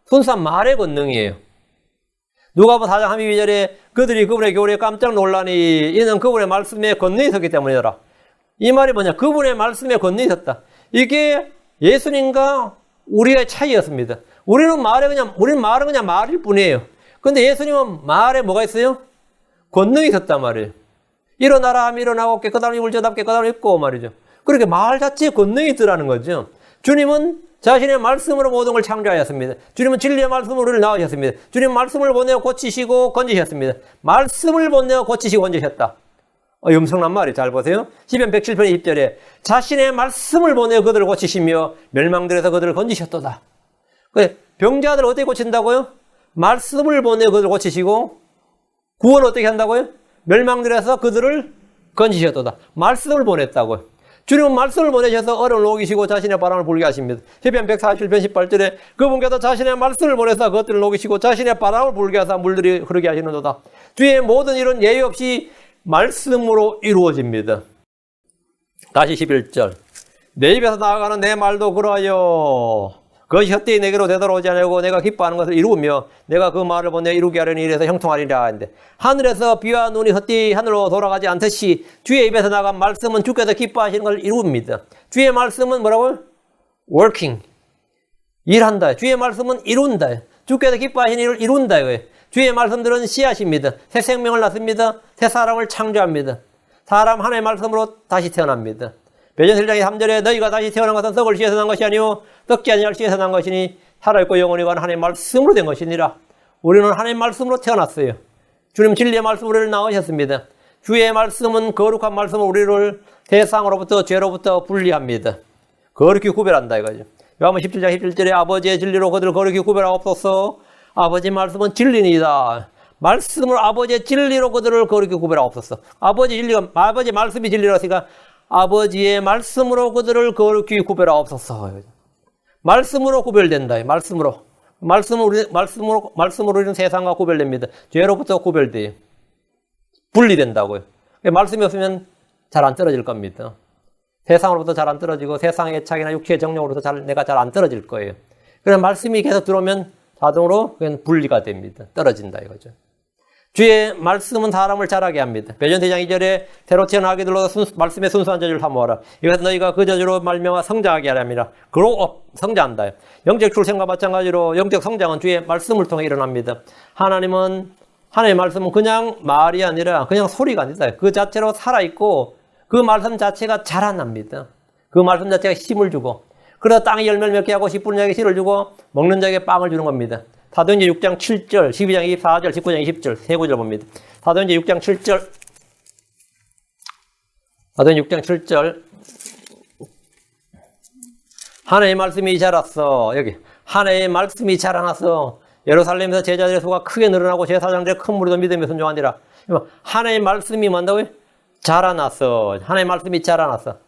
순수한 말의 권능이에요. 누가복음 4장 32절에 그들이 그분의 교리에 깜짝 놀라니 이는 그분의 말씀에 권능이 있었기 때문이더라. 이 말이 뭐냐? 그분의 말씀에 권능이 있었다. 이게 예수님과 우리의 차이였습니다. 우리는 말은 그냥 말일 뿐이에요. 근데 예수님은 말에 뭐가 있어요? 권능이 있었단 말이에요. 일어나라 하면 일어나고 깨끗한 입을 저답 깨끗한 입고 말이죠. 그렇게 말 자체에 권능이 있더라는 거죠. 주님은 자신의 말씀으로 모든 걸 창조하였습니다. 주님은 진리의 말씀으로 우리를 낳으셨습니다. 주님 말씀을 보내어 고치시고 건지셨습니다. 말씀을 보내어 고치시고 건지셨다. 엄청난 말이 잘 보세요. 시편 107편 20절에 자신의 말씀을 보내어 그들을 고치시며 멸망들에서 그들을 건지셨도다. 병자들을 어떻게 고친다고요? 말씀을 보내어 그들을 고치시고 구원을 어떻게 한다고요? 멸망들에서 그들을 건지셨도다. 말씀을 보냈다고요. 주님은 말씀을 보내셔서 얼음을 녹이시고 자신의 바람을 불게 하십니다. 시편 147편 18절에 그분께서 자신의 말씀을 보내서 그것들을 녹이시고 자신의 바람을 불게 하사 물들이 흐르게 하시는도다. 주의 모든 일은 예의 없이 말씀으로 이루어집니다. 다시 11절. 내 입에서 나아가는 내 말도 그러하여 그것이 헛되이 내게로 되돌아오지 않고 내가 기뻐하는 것을 이루며 내가 그 말을 보내 이루게 하려니 이래서 형통하리라 하는데, 하늘에서 비와 눈이 헛되이 하늘로 돌아가지 않듯이 주의 입에서 나간 말씀은 주께서 기뻐하시는 것을 이룹니다. 주의 말씀은 뭐라고요? working. 일한다. 주의 말씀은 이룬다. 주께서 기뻐하시는 일을 이룬다. 주의 말씀들은 씨앗입니다. 새 생명을 낳습니다. 새 사람을 창조합니다. 사람 하나의 말씀으로 다시 태어납니다. 베드로 1장 3절에 너희가 다시 태어난 것은 썩을 씨에서 난 것이 아니요 썩지 아니할 씨에서 난 것이니 살아있고 영원히 가는 하나님의 말씀으로 된 것이니라. 우리는 하나님의 말씀으로 태어났어요. 주님 진리의 말씀으로 우리를 낳으셨습니다. 주의 말씀은 거룩한 말씀으로 우리를 세상으로부터 죄로부터 분리합니다. 거룩히 구별한다 이거죠. 요한복음 17장 17절에 아버지의 진리로 그들을 거룩히 구별하옵소서. 아버지 말씀은 진리니이다. 말씀을 아버지의 진리로 그들을 거룩히 구별하옵소서. 아버지 말씀이 진리라고 했으니까 아버지의 말씀으로 그들을 거룩히 구별하옵소서. 말씀으로 구별된다. 말씀으로 우리는 세상과 구별됩니다. 죄로부터 구별돼요. 분리된다고요. 말씀이 없으면 잘 안 떨어질 겁니다. 세상으로부터 잘 안 떨어지고 세상의 애착이나 육체의 정욕으로부터 내가 잘 안 떨어질 거예요. 그래서 말씀이 계속 들어오면 자동으로 그냥 분리가 됩니다. 떨어진다 이거죠. 주의 말씀은 사람을 자라게 합니다. 베드로 2장 2절에 새로 태어난 아기들로 말씀의 순수한 저주를 사모하라. 이것은 너희가 그 저주로 말미암아 성장하게 하렵니다. 그로 성장한다. 영적 출생과 마찬가지로 영적 성장은 주의 말씀을 통해 일어납니다. 하나님의 말씀은 그냥 말이 아니라 그냥 소리가 아니다. 그 자체로 살아있고 그 말씀 자체가 자라납니다. 그 말씀 자체가 힘을 주고, 그러다 땅에 열매를 맺게 하고 씨 뿌리는 자에게 씨를 주고 먹는 자에게 빵을 주는 겁니다. 사도행전 6장 7절, 12장 24절, 19장 20절 세 구절 봅니다. 사도행전 6장 7절, 사도행전 6장 7절 하나님의 말씀이 자랐어. 여기 하나님의 말씀이 자라나서 예루살렘에서 제자들의 수가 크게 늘어나고 제사장들의 큰 무리도 믿음에 순종하니라. 하나님의 말씀이 뭔다고요? 자라났어. 하나님의 말씀이 자라났어.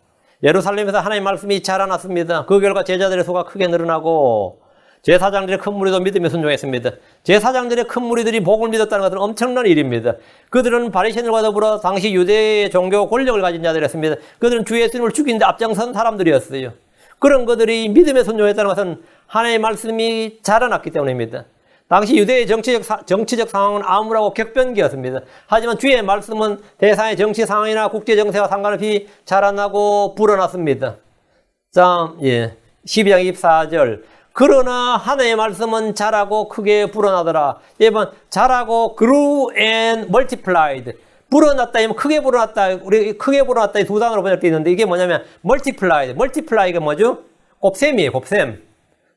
예루살렘에서 하나님의 말씀이 자라났습니다. 그 결과 제자들의 수가 크게 늘어나고 제사장들의 큰 무리도 믿음에 순종했습니다. 제사장들의 큰 무리들이 복을 믿었다는 것은 엄청난 일입니다. 그들은 바리새인들과 더불어 당시 유대의 종교 권력을 가진 자들이었습니다. 그들은 주 예수님을 죽이는데 앞장선 사람들이었어요. 그런 그들이 믿음에 순종했다는 것은 하나님의 말씀이 자라났기 때문입니다. 당시 유대의 정치적 상황은 암울하고 격변기였습니다. 하지만 주의 말씀은 대상의 정치 상황이나 국제 정세와 상관없이 자라나고 불어났습니다. 자, 12장 24절. 그러나 하나님의 말씀은 자라고 크게 불어나더라. 예번 자라고 grew and multiplied. 불어났다 하면 크게 불어났다. 우리 크게 불어났다 두 단어로 번역되어 있는데 이게 뭐냐면 multiplied. multiply가 뭐죠? 곱셈이에요. 곱셈.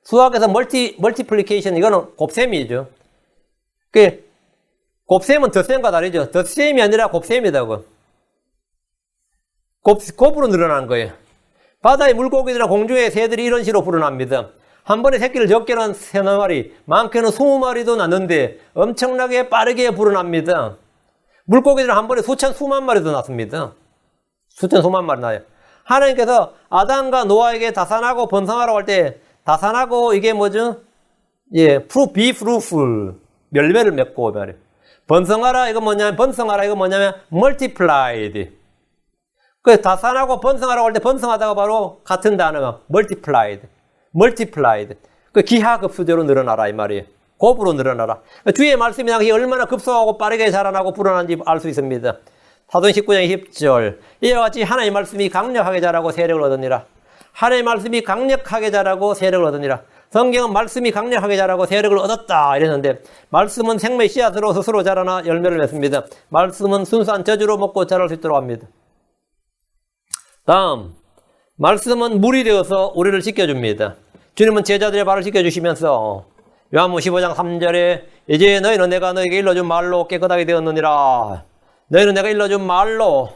수학에서 multiplication 이거는 곱셈이죠. 그 곱셈은 덧셈과 다르죠. 덧셈이 아니라 곱셈이다고. 곱으로 늘어나는 거예요. 바다의 물고기들이나 공중의 새들이 이런 식으로 불어납니다. 한 번에 새끼를 적게는 3마리, 많게는 20마리도 낳는데 엄청나게 빠르게 불어납니다. 물고기들은 한 번에 수만 마리도 낳습니다. 수만 마리 나요. 하나님께서 아담과 노아에게 다산하고 번성하라고 할 때 다산하고 이게 뭐죠? be fruitful. 열매를 맺고 말이에요. 번성하라 이거 뭐냐면 multiplied. 그 다산하고 번성하라고 할 때 번성하다가 바로 같은 단어가 multiplied. 그 기하급수대로 늘어나라 이 말이에요. 곱으로 늘어나라. 주의 말씀이 당시 얼마나 급속하고 빠르게 자라나고 불어나는지 알 수 있습니다. 사도행전 19장 10절. 이와 같이 하나님의 말씀이 강력하게 자라고 세력을 얻으니라. 하나님의 말씀이 강력하게 자라고 세력을 얻으니라. 성경은 말씀이 강력하게 자라고 세력을 얻었다 이랬는데 말씀은 생명의 씨앗으로 스스로 자라나 열매를 맺습니다. 말씀은 순수한 저주로 먹고 자랄 수 있도록 합니다. 다음, 말씀은 물이 되어서 우리를 씻겨줍니다. 주님은 제자들의 발을 씻겨주시면서 요한복음 15장 3절에 이제 너희는 내가 너에게 일러준 말로 깨끗하게 되었느니라. 너희는 내가 일러준 말로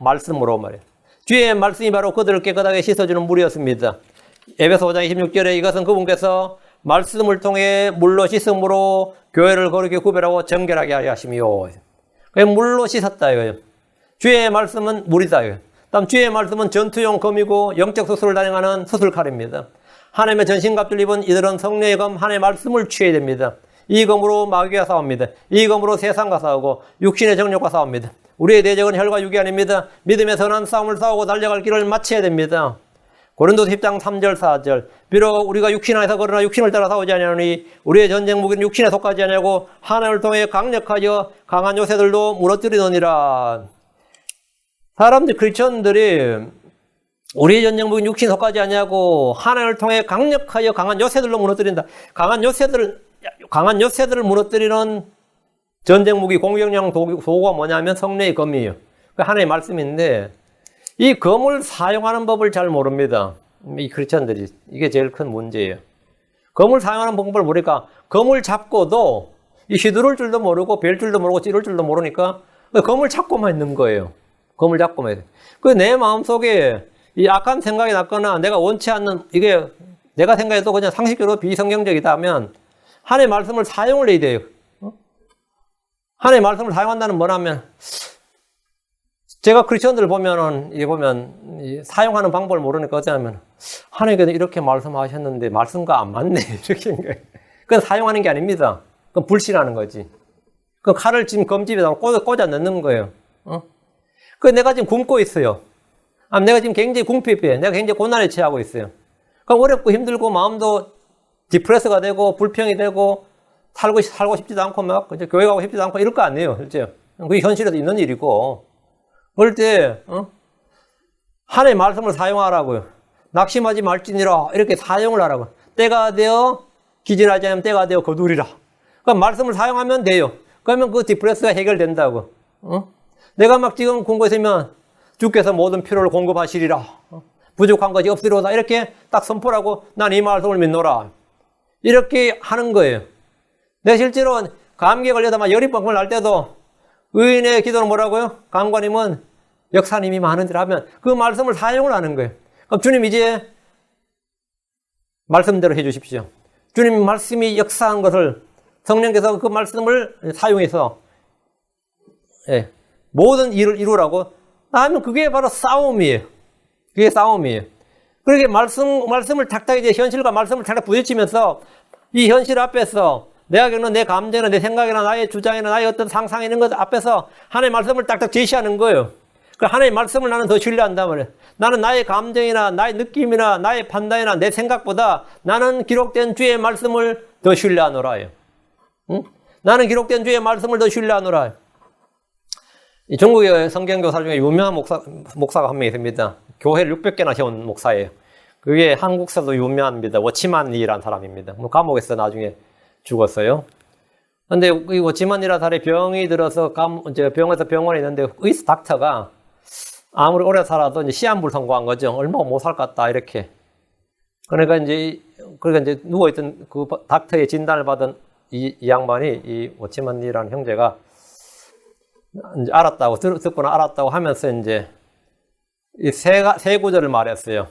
말씀으로 말이에요. 주의 말씀이 바로 그들을 깨끗하게 씻어주는 물이었습니다. 에베소 5장 26절에 이것은 그분께서 말씀을 통해 물로 씻음으로 교회를 거룩히 구별하고 정결하게 하려 하심이요. 물로 씻었다 이거예요. 주의 말씀은 물이다 이거예요. 다음 주의 말씀은 전투용 검이고 영적 수술을 단행하는 수술칼입니다. 하나님의 전신갑주를 입은 이들은 성령의 검 하나님의 말씀을 취해야 됩니다. 이 검으로 마귀와 싸웁니다. 이 검으로 세상과 싸우고 육신의 정욕과 싸웁니다. 우리의 대적은 혈과 육이 아닙니다. 믿음의 선한 싸움을 싸우고 달려갈 길을 마쳐야 됩니다. 고린도서 10장 3절 4절 비록 우리가 육신 안에서 걸으나 육신을 따라 싸우지 아니하노니 우리의 전쟁 무기는 육신에 속하지 아니하고 하나님을 통해 강력하여 강한 요새들도 무너뜨리느니라. 사람들 크리스천들이 우리의 전쟁 무기는 육신에 속하지 아니하고 하나님을 통해 강력하여 강한 요새들로 무너뜨린다. 강한 요새들을 무너뜨리는 전쟁 무기 공격용 도구가 뭐냐면 성령의 검이에요. 하나님의 말씀인데 이 검을 사용하는 법을 잘 모릅니다. 이 크리스천들이. 이게 제일 큰 문제예요. 검을 사용하는 방법을 모르니까 검을 잡고도 이 휘두를 줄도 모르고 벨 줄도 모르고 찌를 줄도 모르니까 검을 잡고만 있는 거예요. 검을 잡고만 있어요. 내 마음속에 이 악한 생각이 났거나 내가 원치 않는 이게 내가 생각해도 그냥 상식적으로 비성경적이다 하면 하나님의 말씀을 사용을 해야 돼요. 하나님의 말씀을 사용한다는 뭐냐면 제가 크리스천들을 보면은, 사용하는 방법을 모르니까 어쩌냐면, 하나님께서 이렇게 말씀하셨는데, 말씀과 안 맞네. 이렇게. 그건 사용하는 게 아닙니다. 그건 불신하는 거지. 그 칼을 지금 검집에다 꽂아 넣는 거예요. 내가 지금 굶고 있어요. 내가 지금 굉장히 궁핍해. 내가 굉장히 고난에 처하고 있어요. 어렵고 힘들고, 마음도 디프레스가 되고, 불평이 되고, 살고 싶지도 않고, 교회 가고 싶지도 않고, 이럴 거 아니에요. 실제. 그게 현실에도 있는 일이고. 그럴 때 하나님의 말씀을 사용하라고요. 낙심하지 말지니라 이렇게 사용을 하라고. 때가 되어 기진하지 않으면 때가 되어 거두리라. 그러니까 말씀을 사용하면 돼요. 그러면 그 디프레스가 해결된다고. 내가 막 지금 공고 있으면 주께서 모든 필요를 공급하시리라. 부족한 것이 없으리로다. 이렇게 딱 선포하고 난 이 말씀을 믿노라. 이렇게 하는 거예요. 내가 실제로 감기에 걸려다 막 열이 뻥뻥 날 때도 의인의 기도는 뭐라고요? 강관님은 역사님이 많은 줄 하면 그 말씀을 사용을 하는 거예요. 그럼 주님 이제 말씀대로 해 주십시오. 주님 말씀이 역사한 것을 성령께서 그 말씀을 사용해서 모든 일을 이루라고 하면 그게 바로 싸움이에요. 그게 싸움이에요. 그렇게 말씀을 탁탁 이제 현실과 말씀을 탁탁 부딪히면서 이 현실 앞에서 내가 겪는 내 감정이나 내 생각이나 나의 주장이나 나의 어떤 상상 이런 것 앞에서 하나님의 말씀을 딱딱 제시하는 거예요. 그 하나님의 말씀을 나는 더 신뢰한단 말이에요. 나는 나의 감정이나 나의 느낌이나 나의 판단이나 내 생각보다 나는 기록된 주의 말씀을 더 신뢰하노라요. 응? 나는 기록된 주의 말씀을 더 신뢰하노라. 이 중국의 성경교사 중에 유명한 목사가 한 명 있습니다. 교회를 600개나 세운 목사예요. 그게 한국에서도 유명합니다. 워치만 리라는 사람입니다. 감옥에서 나중에 죽었어요. 근데 이 워치만이라는 사람이 병이 들어서 병원에서 병원에 있는데 의사 닥터가 아무리 오래 살아도 이제 시한부를 선고한 거죠. 얼마 못 살 것 같다 이렇게. 그러니까 이제 누워있던 그 닥터의 진단을 받은 이 양반이 이 워치만 리라는 형제가 이제 듣고는 알았다고 하면서 이제 이 세 구절을 말했어요.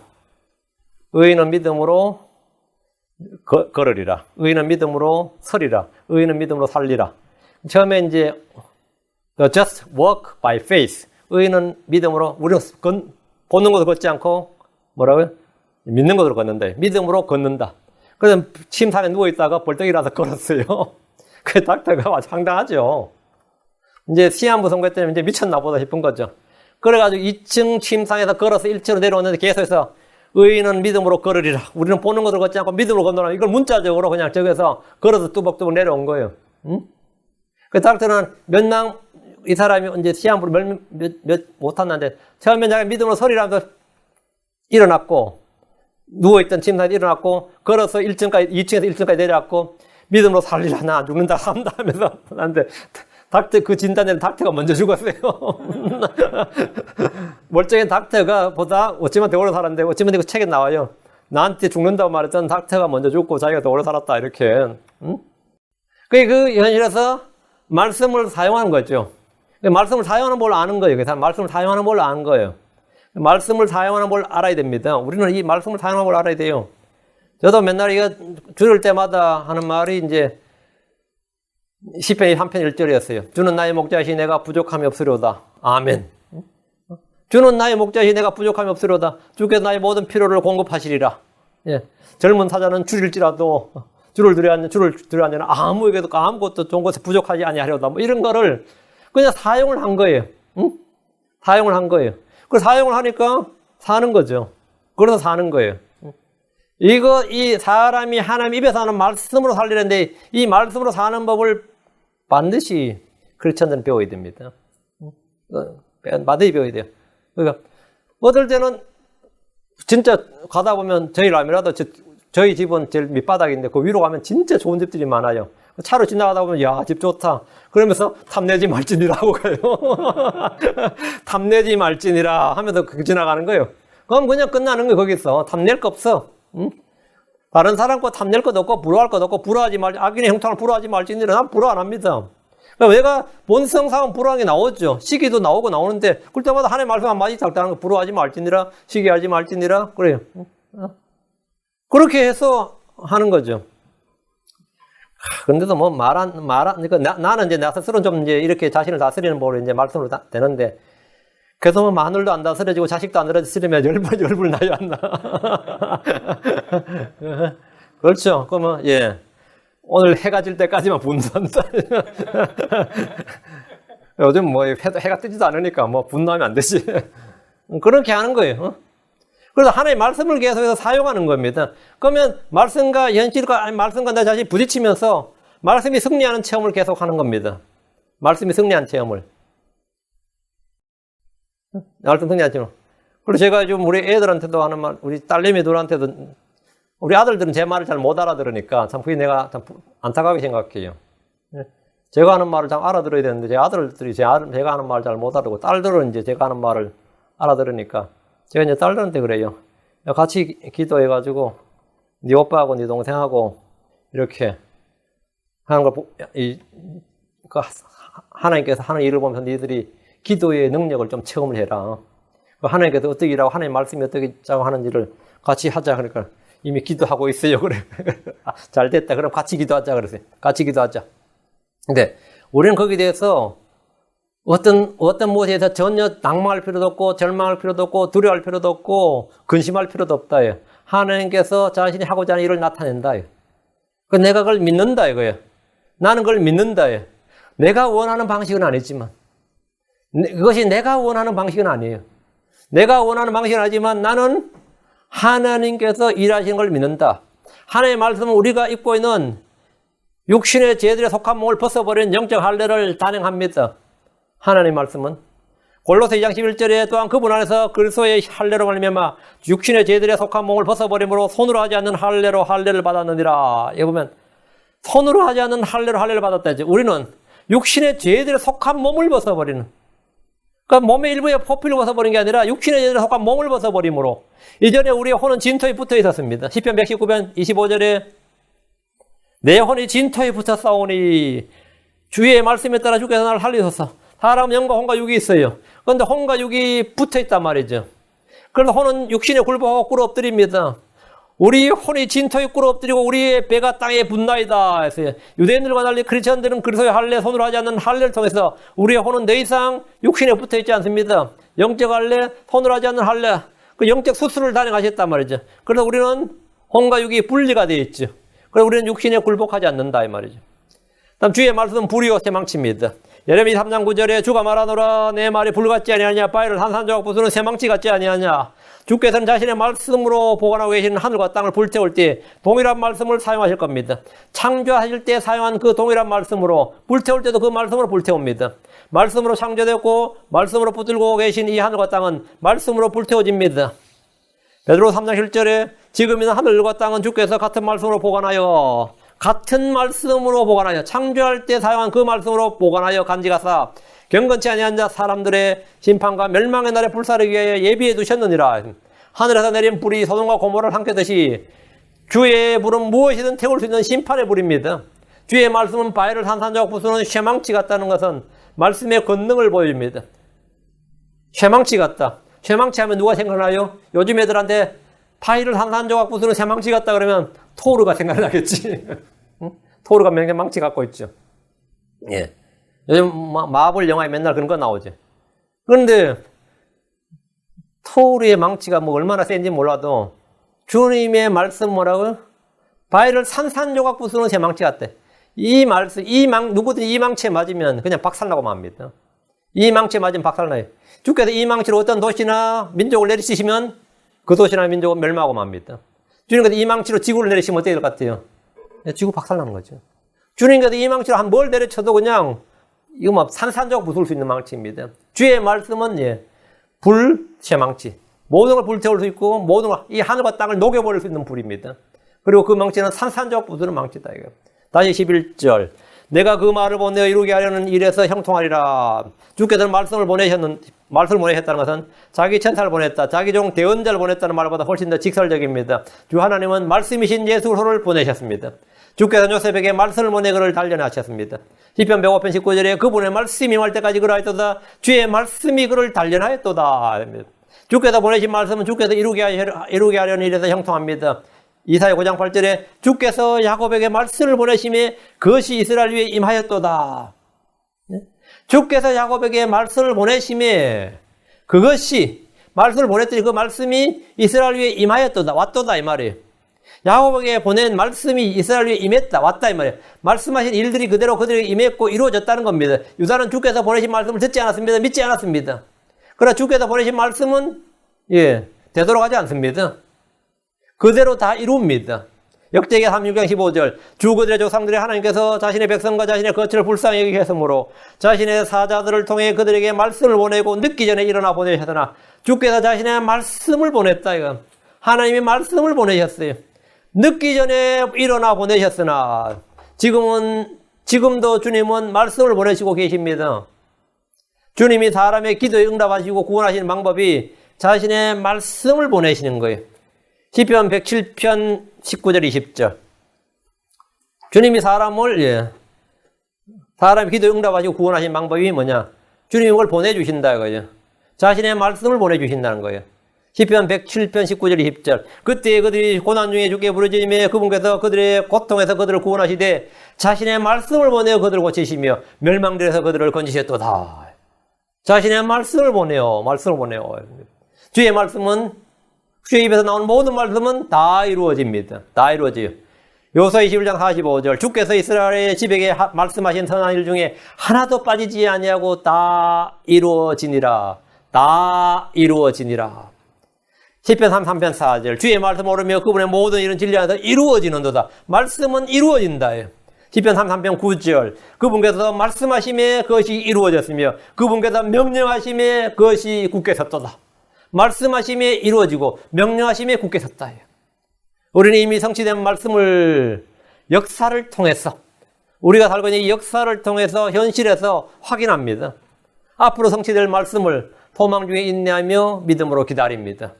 의인은 믿음으로 걸으리라. 의인은 믿음으로 서리라. 의인은 믿음으로 살리라. 처음에 이제 the just walk by faith. 의인은 믿음으로 우리는 보는 것을 걷지 않고 뭐라고요? 믿는 것으로 걷는다. 믿음으로 걷는다. 그래서 침상에 누워있다가 벌떡 일어나서 걸었어요. 그 닥터가 상당하죠. 이제 시한부 선고 때문에 이제 미쳤나 보다 싶은 거죠. 그래가지고 2층 침상에서 걸어서 1층으로 내려오는데 계속해서 의인은 믿음으로 걸으리라. 우리는 보는 것으로 걷지 않고 믿음으로 걷노라. 이걸 문자적으로 그냥 적어서 걸어서 뚜벅뚜벅 내려온 거예요. 응? 그 닥터는 이 사람이 이제 시한부를 못 탔는데 처음에 자기 믿음으로 서리라면서 일어났고 누워있던 침상에 일어났고 걸어서 2층에서 1층까지 내려왔고 믿음으로 살리라. 나 안 죽는다 산다 하면서 하는데 닥터 그 진단에는 닥터가 먼저 죽었어요. 멀쩡한 닥터가 보다 워치만 더 오래 살았는데 워치만 그 책에 나와요. 나한테 죽는다고 말했던 닥터가 먼저 죽고 자기가 더 오래 살았다 이렇게. 응? 그 현실에서 말씀을 사용하는 거죠. 말씀을 사용하는 걸 아는 거예요. 그래서 말씀을 사용하는 걸 아는 거예요. 말씀을 사용하는 걸 알아야 됩니다. 우리는 이 말씀을 사용하는 걸 알아야 돼요. 저도 맨날 이거 들을 때마다 하는 말이 이제 시편 3편 1절이었어요. 주는 나의 목자이시 내가 부족함이 없으려다. 아멘. 주는 나의 목자이시 내가 부족함이 없으려다. 주께서 나의 모든 필요를 공급하시리라. 예. 젊은 사자는 줄일지라도 줄을 두려워하는 아무에게도 아무것도 좋은 것에 부족하지 아니하려다. 뭐 이런 거를 그냥 사용을 한 거예요. 응? 사용을 한 거예요. 그 사용을 하니까 사는 거죠. 그래서 사는 거예요. 이 사람이 하나님 입에서 하는 말씀으로 살리는데 이 말씀으로 사는 법을 반드시 크리스천들은 배워야 됩니다. 반드시 배워야 돼요. 그러니까 어떨 때는 진짜 가다 보면 저희 라면라도 저희 집은 제일 밑바닥인데 그 위로 가면 진짜 좋은 집들이 많아요. 차로 지나가다 보면 야, 집 좋다. 그러면서 탐내지 말지니라 하고 가요. 탐내지 말지니라 하면서 지나가는 거예요. 그럼 그냥 끝나는 거예요. 거기서 탐낼 거 없어. 응? 다른 사람 거 탐낼 것도 없고 부러워할 것도 없고 부러워하지 말지 악인의 형통을 부러워하지 말지니라. 난 부러워 안 합니다. 그러니까 내가 본성상은 부러워한 게 나오죠. 시기도 나오고 나오는데 그럴 때마다 하나님의 말씀 한마디 작다는 거 부러워하지 말지니라. 시기하지 말지니라. 그래요. 그렇게 해서 하는 거죠. 그런데도 뭐 그러니까 나는 이제 나 스스로 좀 이제 이렇게 자신을 다스리는 법으로 이제 말씀으로 되는데, 그래서 뭐 마늘도 안 다스려지고 자식도 안 다스리면 열불 나요, 안 나? 그렇죠. 그러면, 예. 오늘 해가 질 때까지만 분노한다. 요즘 뭐 해가 뜨지도 않으니까 뭐 분노하면 안 되지. 그렇게 하는 거예요. 그래서 하나님의 말씀을 계속해서 사용하는 겁니다. 그러면 말씀과 현실과 아니 말씀과 나 자신이 부딪히면서 말씀이 승리하는 체험을 계속하는 겁니다. 말씀이 승리한 체험을. 말씀 승리한 체험. 그리고 제가 좀 우리 애들한테도 하는 말, 우리 딸내미들한테도, 우리 아들들은 제 말을 잘 못 알아들으니까 참 그게 내가 참 안타깝게 생각해요. 제가 하는 말을 잘 알아들어야 되는데 제 아들들이 제가 하는 말을 잘 못 알아듣고 딸들은 이제 제가 하는 말을 알아들으니까 제가 이제 딸들한테 그래요. 같이 기도해가지고 네 오빠하고 네 동생하고 이렇게 하는 걸 하나님께서 하는 일을 보면서 너희들이 기도의 능력을 좀 체험을 해라. 하나님께서 어떻게 일하고 하나님 말씀이 어떻게 하는지를 같이 하자. 그러니까 이미 기도하고 있어요. 그래. 잘 됐다. 그럼 같이 기도하자. 그랬어요. 같이 기도하자. 근데 우리는 거기에 대해서 어떤 무엇에서 전혀 낭망할 필요도 없고 절망할 필요도 없고 두려워할 필요도 없고 근심할 필요도 없다. 하나님께서 자신이 하고자 하는 일을 나타낸다. 내가 그걸 믿는다 이거예요. 나는 그걸 믿는다. 내가 원하는 방식은 아니지만 그것이 내가 원하는 방식은 아니에요. 내가 원하는 방식은 아니지만 나는 하나님께서 일하시는 걸 믿는다. 하나님의 말씀은 우리가 입고 있는 육신의 죄들에 속한 몸을 벗어버리는 영적 할례를 단행합니다. 하나님의 말씀은 골로새 2장 11절에 또한 그분 안에서 그리스도의 할례로 말미암아 육신의 죄들에 속한 몸을 벗어버림으로 손으로 하지 않는 할례로 할례를 받았느니라. 여기 보면 손으로 하지 않는 할례로 할례를 받았다. 우리는 육신의 죄들에 속한 몸을 벗어버리는, 그러니까 몸의 일부의 포피를 벗어버린 게 아니라 육신의 죄들에 속한 몸을 벗어버림으로. 이전에 우리의 혼은 진토에 붙어 있었습니다. 시편 119편 25절에 내 혼이 진토에 붙어 싸우니 주의 말씀에 따라 주께서 나를 살리소서. 사람은 영과 혼과 육이 있어요. 그런데 혼과 육이 붙어 있단 말이죠. 그래서 혼은 육신에 굴복하고 꿇어 엎드립니다. 우리 혼이 진토에 꿇어 엎드리고 우리의 배가 땅에 붙나이다 했어요. 유대인들과 달리 크리스천들은 그리스도의 할례, 손으로 하지 않는 할례를 통해서 우리의 혼은 더 이상 육신에 붙어 있지 않습니다. 영적 할례, 손으로 하지 않는 할례, 그 영적 수술을 단행하셨단 말이죠. 그래서 우리는 혼과 육이 분리가 되어 있죠. 그래서 우리는 육신에 굴복하지 않는다 이 말이죠. 다음 주의 말씀은 불이요 새망치입니다. 예레미야 3장 9절에 주가 말하노라 내 말이 불 같지 아니하냐 바위를 산산조각 부수는 새망치 같지 아니하냐. 주께서는 자신의 말씀으로 보관하고 계시는 하늘과 땅을 불태울 때 동일한 말씀을 사용하실 겁니다. 창조하실 때 사용한 그 동일한 말씀으로 불태울 때도 그 말씀으로 불태웁니다. 말씀으로 창조되었고 말씀으로 붙들고 계신 이 하늘과 땅은 말씀으로 불태워집니다. 베드로 3장 7절에 지금 있는 하늘과 땅은 주께서 같은 말씀으로 보관하여 창조할 때 사용한 그 말씀으로 보관하여 간직하사 경건치 아니한 자 사람들의 심판과 멸망의 날에 불사르기 위하여 예비해 두셨느니라. 하늘에서 내린 불이 소돔과 고모라를 삼켰듯이 주의 불은 무엇이든 태울 수 있는 심판의 불입니다. 주의 말씀은 바위를 산산조각 부수는 쇠망치 같다는 것은 말씀의 권능을 보여줍니다. 쇠망치 같다. 쇠망치 하면 누가 생각나요? 요즘 애들한테 바위를 산산조각 부수는 쇠망치 같다 그러면 토르가 생각나겠지. 토르가 맹망치 갖고 있죠. 예. 요즘 마블 영화에 맨날 그런 거 나오지. 그런데 토르의 망치가 뭐 얼마나 센지 몰라도 주님의 말씀 뭐라고요? 바위를 산산조각 부수는 새 망치 같대. 누구든지 이 망치에 맞으면 그냥 박살나고 맙니다. 이 망치에 맞으면 박살나요. 주께서 이 망치로 어떤 도시나 민족을 내리치시면 그 도시나 민족은 멸망하고 맙니다. 주님께서 이 망치로 지구를 내리치면 어떻게 될 것 같아요? 지구 박살나는 거죠. 주님께서 이 망치로 한 뭘 내려쳐도 그냥 이거 뭐 산산조각 부술 수 있는 망치입니다. 주의 말씀은 새 망치. 모든 걸 불태울 수 있고 모든 걸 이 하늘과 땅을 녹여버릴 수 있는 불입니다. 그리고 그 망치는 산산조각 부수는 망치다. 이거. 다시 11절. 내가 그 말을 보내어 이루게 하려는 일에서 형통하리라. 주께서는 말씀을 보내셨다는 것은 자기 천사를 보냈다. 자기 종 대언자를 보냈다는 말보다 훨씬 더 직설적입니다. 주 하나님은 말씀이신 예수 그리스도를 보내셨습니다. 주께서 요셉에게 말씀을 보내 그를 단련하셨습니다. 시편 105편 19절에 그분의 말씀이 임할 때까지 그러하였도다. 주의 말씀이 그를 단련하였도다. 주께서 보내신 말씀은 주께서 이루게 하려는 일에서 형통합니다. 이사야 9장 8절에 주께서 야곱에게 말씀을 보내심에 그것이 이스라엘 위에 임하였도다. 주께서 야곱에게 말씀을 보내심에 그것이 말씀을 보냈더니 그 말씀이 이스라엘 위에 임하였도다. 왔도다 이 말이에요. 야곱에게 보낸 말씀이 이스라엘 위에 임했다. 왔다 이 말이에요. 말씀하신 일들이 그대로 그들에게 임했고 이루어졌다는 겁니다. 유다는 주께서 보내신 말씀을 듣지 않았습니다. 믿지 않았습니다. 그러나 주께서 보내신 말씀은 되돌아가지 않습니다. 그대로 다 이룹니다. 역대기 36장 15절 주 그들의 조상들의 하나님께서 자신의 백성과 자신의 거처를 불쌍히 여기게 했으므로 자신의 사자들을 통해 그들에게 말씀을 보내고 늦기 전에 일어나 보내셨으나 주께서 자신의 말씀을 보냈다. 이거 하나님이 말씀을 보내셨어요. 늦기 전에 일어나 보내셨으나 지금도 주님은 말씀을 보내시고 계십니다. 주님이 사람의 기도에 응답하시고 구원하시는 방법이 자신의 말씀을 보내시는 거예요. 시편 107편 19절 20절 주님이 사람의 기도에 응답하시고 구원하시는 방법이 뭐냐? 주님이 그걸 보내주신다 이거죠. 자신의 말씀을 보내주신다는 거예요. 시편 107편 19절 20절 그때 그들이 고난 중에 주께 부르짖으며 그분께서 그들의 고통에서 그들을 구원하시되 자신의 말씀을 보내어 그들을 고치시며 멸망들에서 그들을 건지셨도다. 자신의 말씀을 보내어 주의 말씀은 주의 입에서 나오는 모든 말씀은 다 이루어집니다. 다 이루어져요. 요서 21장 45절 주께서 이스라엘의 집에게 말씀하신 선한 일 중에 하나도 빠지지 아니하고 다 이루어지니라. 다 이루어지니라. 시편 33편 4절 주의 말씀 오르며 그분의 모든 일은 진리 안에서 이루어지는도다. 말씀은 이루어진다. 시편 33편 9절 그분께서 말씀하심에 그것이 이루어졌으며 그분께서 명령하심에 그것이 굳게 섰도다. 말씀하심에 이루어지고 명령하심에 굳게 섰다. 우리는 이미 성취된 말씀을 역사를 통해서 우리가 살고 있는 이 역사를 통해서 현실에서 확인합니다. 앞으로 성취될 말씀을 소망 중에 인내하며 믿음으로 기다립니다.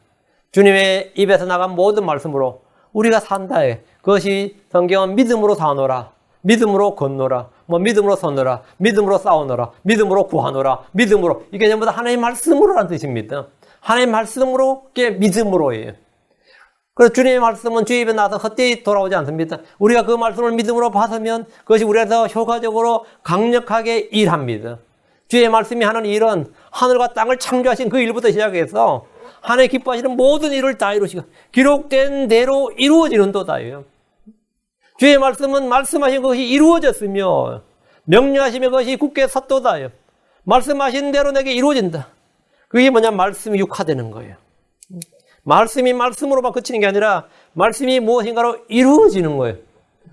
주님의 입에서 나간 모든 말씀으로 우리가 산다. 그것이 성경은 믿음으로 사노라, 믿음으로 걷노라, 믿음으로 서노라, 믿음으로 싸우노라, 믿음으로 구하노라, 믿음으로 이게 전부 다 하나님의 말씀으로라는 뜻입니다. 하나님의 말씀으로, 그게 믿음으로예요. 그래서 주님의 말씀은 주의 입에 나서 헛되이 돌아오지 않습니다. 우리가 그 말씀을 믿음으로 받으면 그것이 우리에서 효과적으로 강력하게 일합니다. 주의 말씀이 하는 일은 하늘과 땅을 창조하신 그 일부터 시작해서 하나님 기뻐하시는 모든 일을 다 이루시고 기록된 대로 이루어지는 도다예요. 주의 말씀은 말씀하신 것이 이루어졌으며 명령하시면 그것이 굳게 섰도다예요. 말씀하신 대로 내게 이루어진다. 그게 뭐냐? 말씀이 육화되는 거예요. 말씀이 말씀으로만 그치는 게 아니라 말씀이 무엇인가로 이루어지는 거예요.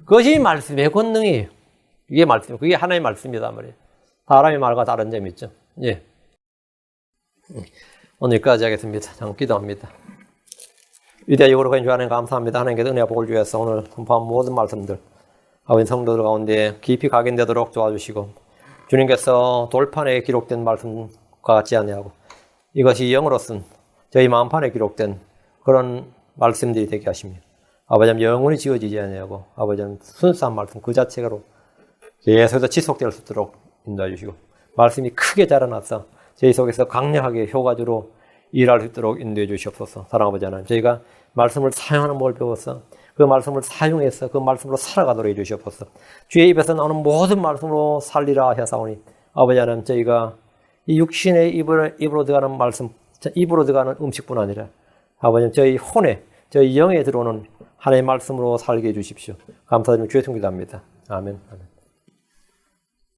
그것이 말씀의 권능이에요. 이게 말씀, 그게 하나의 말씀이다 말이에요. 사람의 말과 다른 점이 있죠. 예. 오늘 여기까지 하겠습니다. 잠깐 기도합니다. 위대하고 거룩한 주 하나님 감사합니다. 하나님께서 은혜와 복을 주셔서 오늘 선포한 모든 말씀들 아버지 성도들 가운데 깊이 각인되도록 도와주시고 주님께서 돌판에 기록된 말씀과 같지 아니하고 이것이 영으로 쓴 저희 마음판에 기록된 그런 말씀들이 되게 하십니다. 아버지 영원히 지워지지 아니하고 아버지 순수한 말씀 그 자체로 계속해서 지속될 수 있도록 인도해 주시고 말씀이 크게 자라나서 저희 속에서 강력하게 효과적으로 일할 수 있도록 인도해 주시옵소서. 사랑하는 아버지 하나님, 저희가 말씀을 사용하는 법을 배워서 그 말씀을 사용해서 그 말씀으로 살아가도록 해주시옵소서. 주의 입에서 나오는 모든 말씀으로 살리라 하사오니 아버지 하나님, 저희가 이 육신의 입으로 들어가는 말씀, 입으로 들어가는 음식뿐 아니라 아버지 저희 혼에, 저희 영에 들어오는 하나님의 말씀으로 살게 해주십시오. 감사드리며 주의 통기도합니다. 아멘.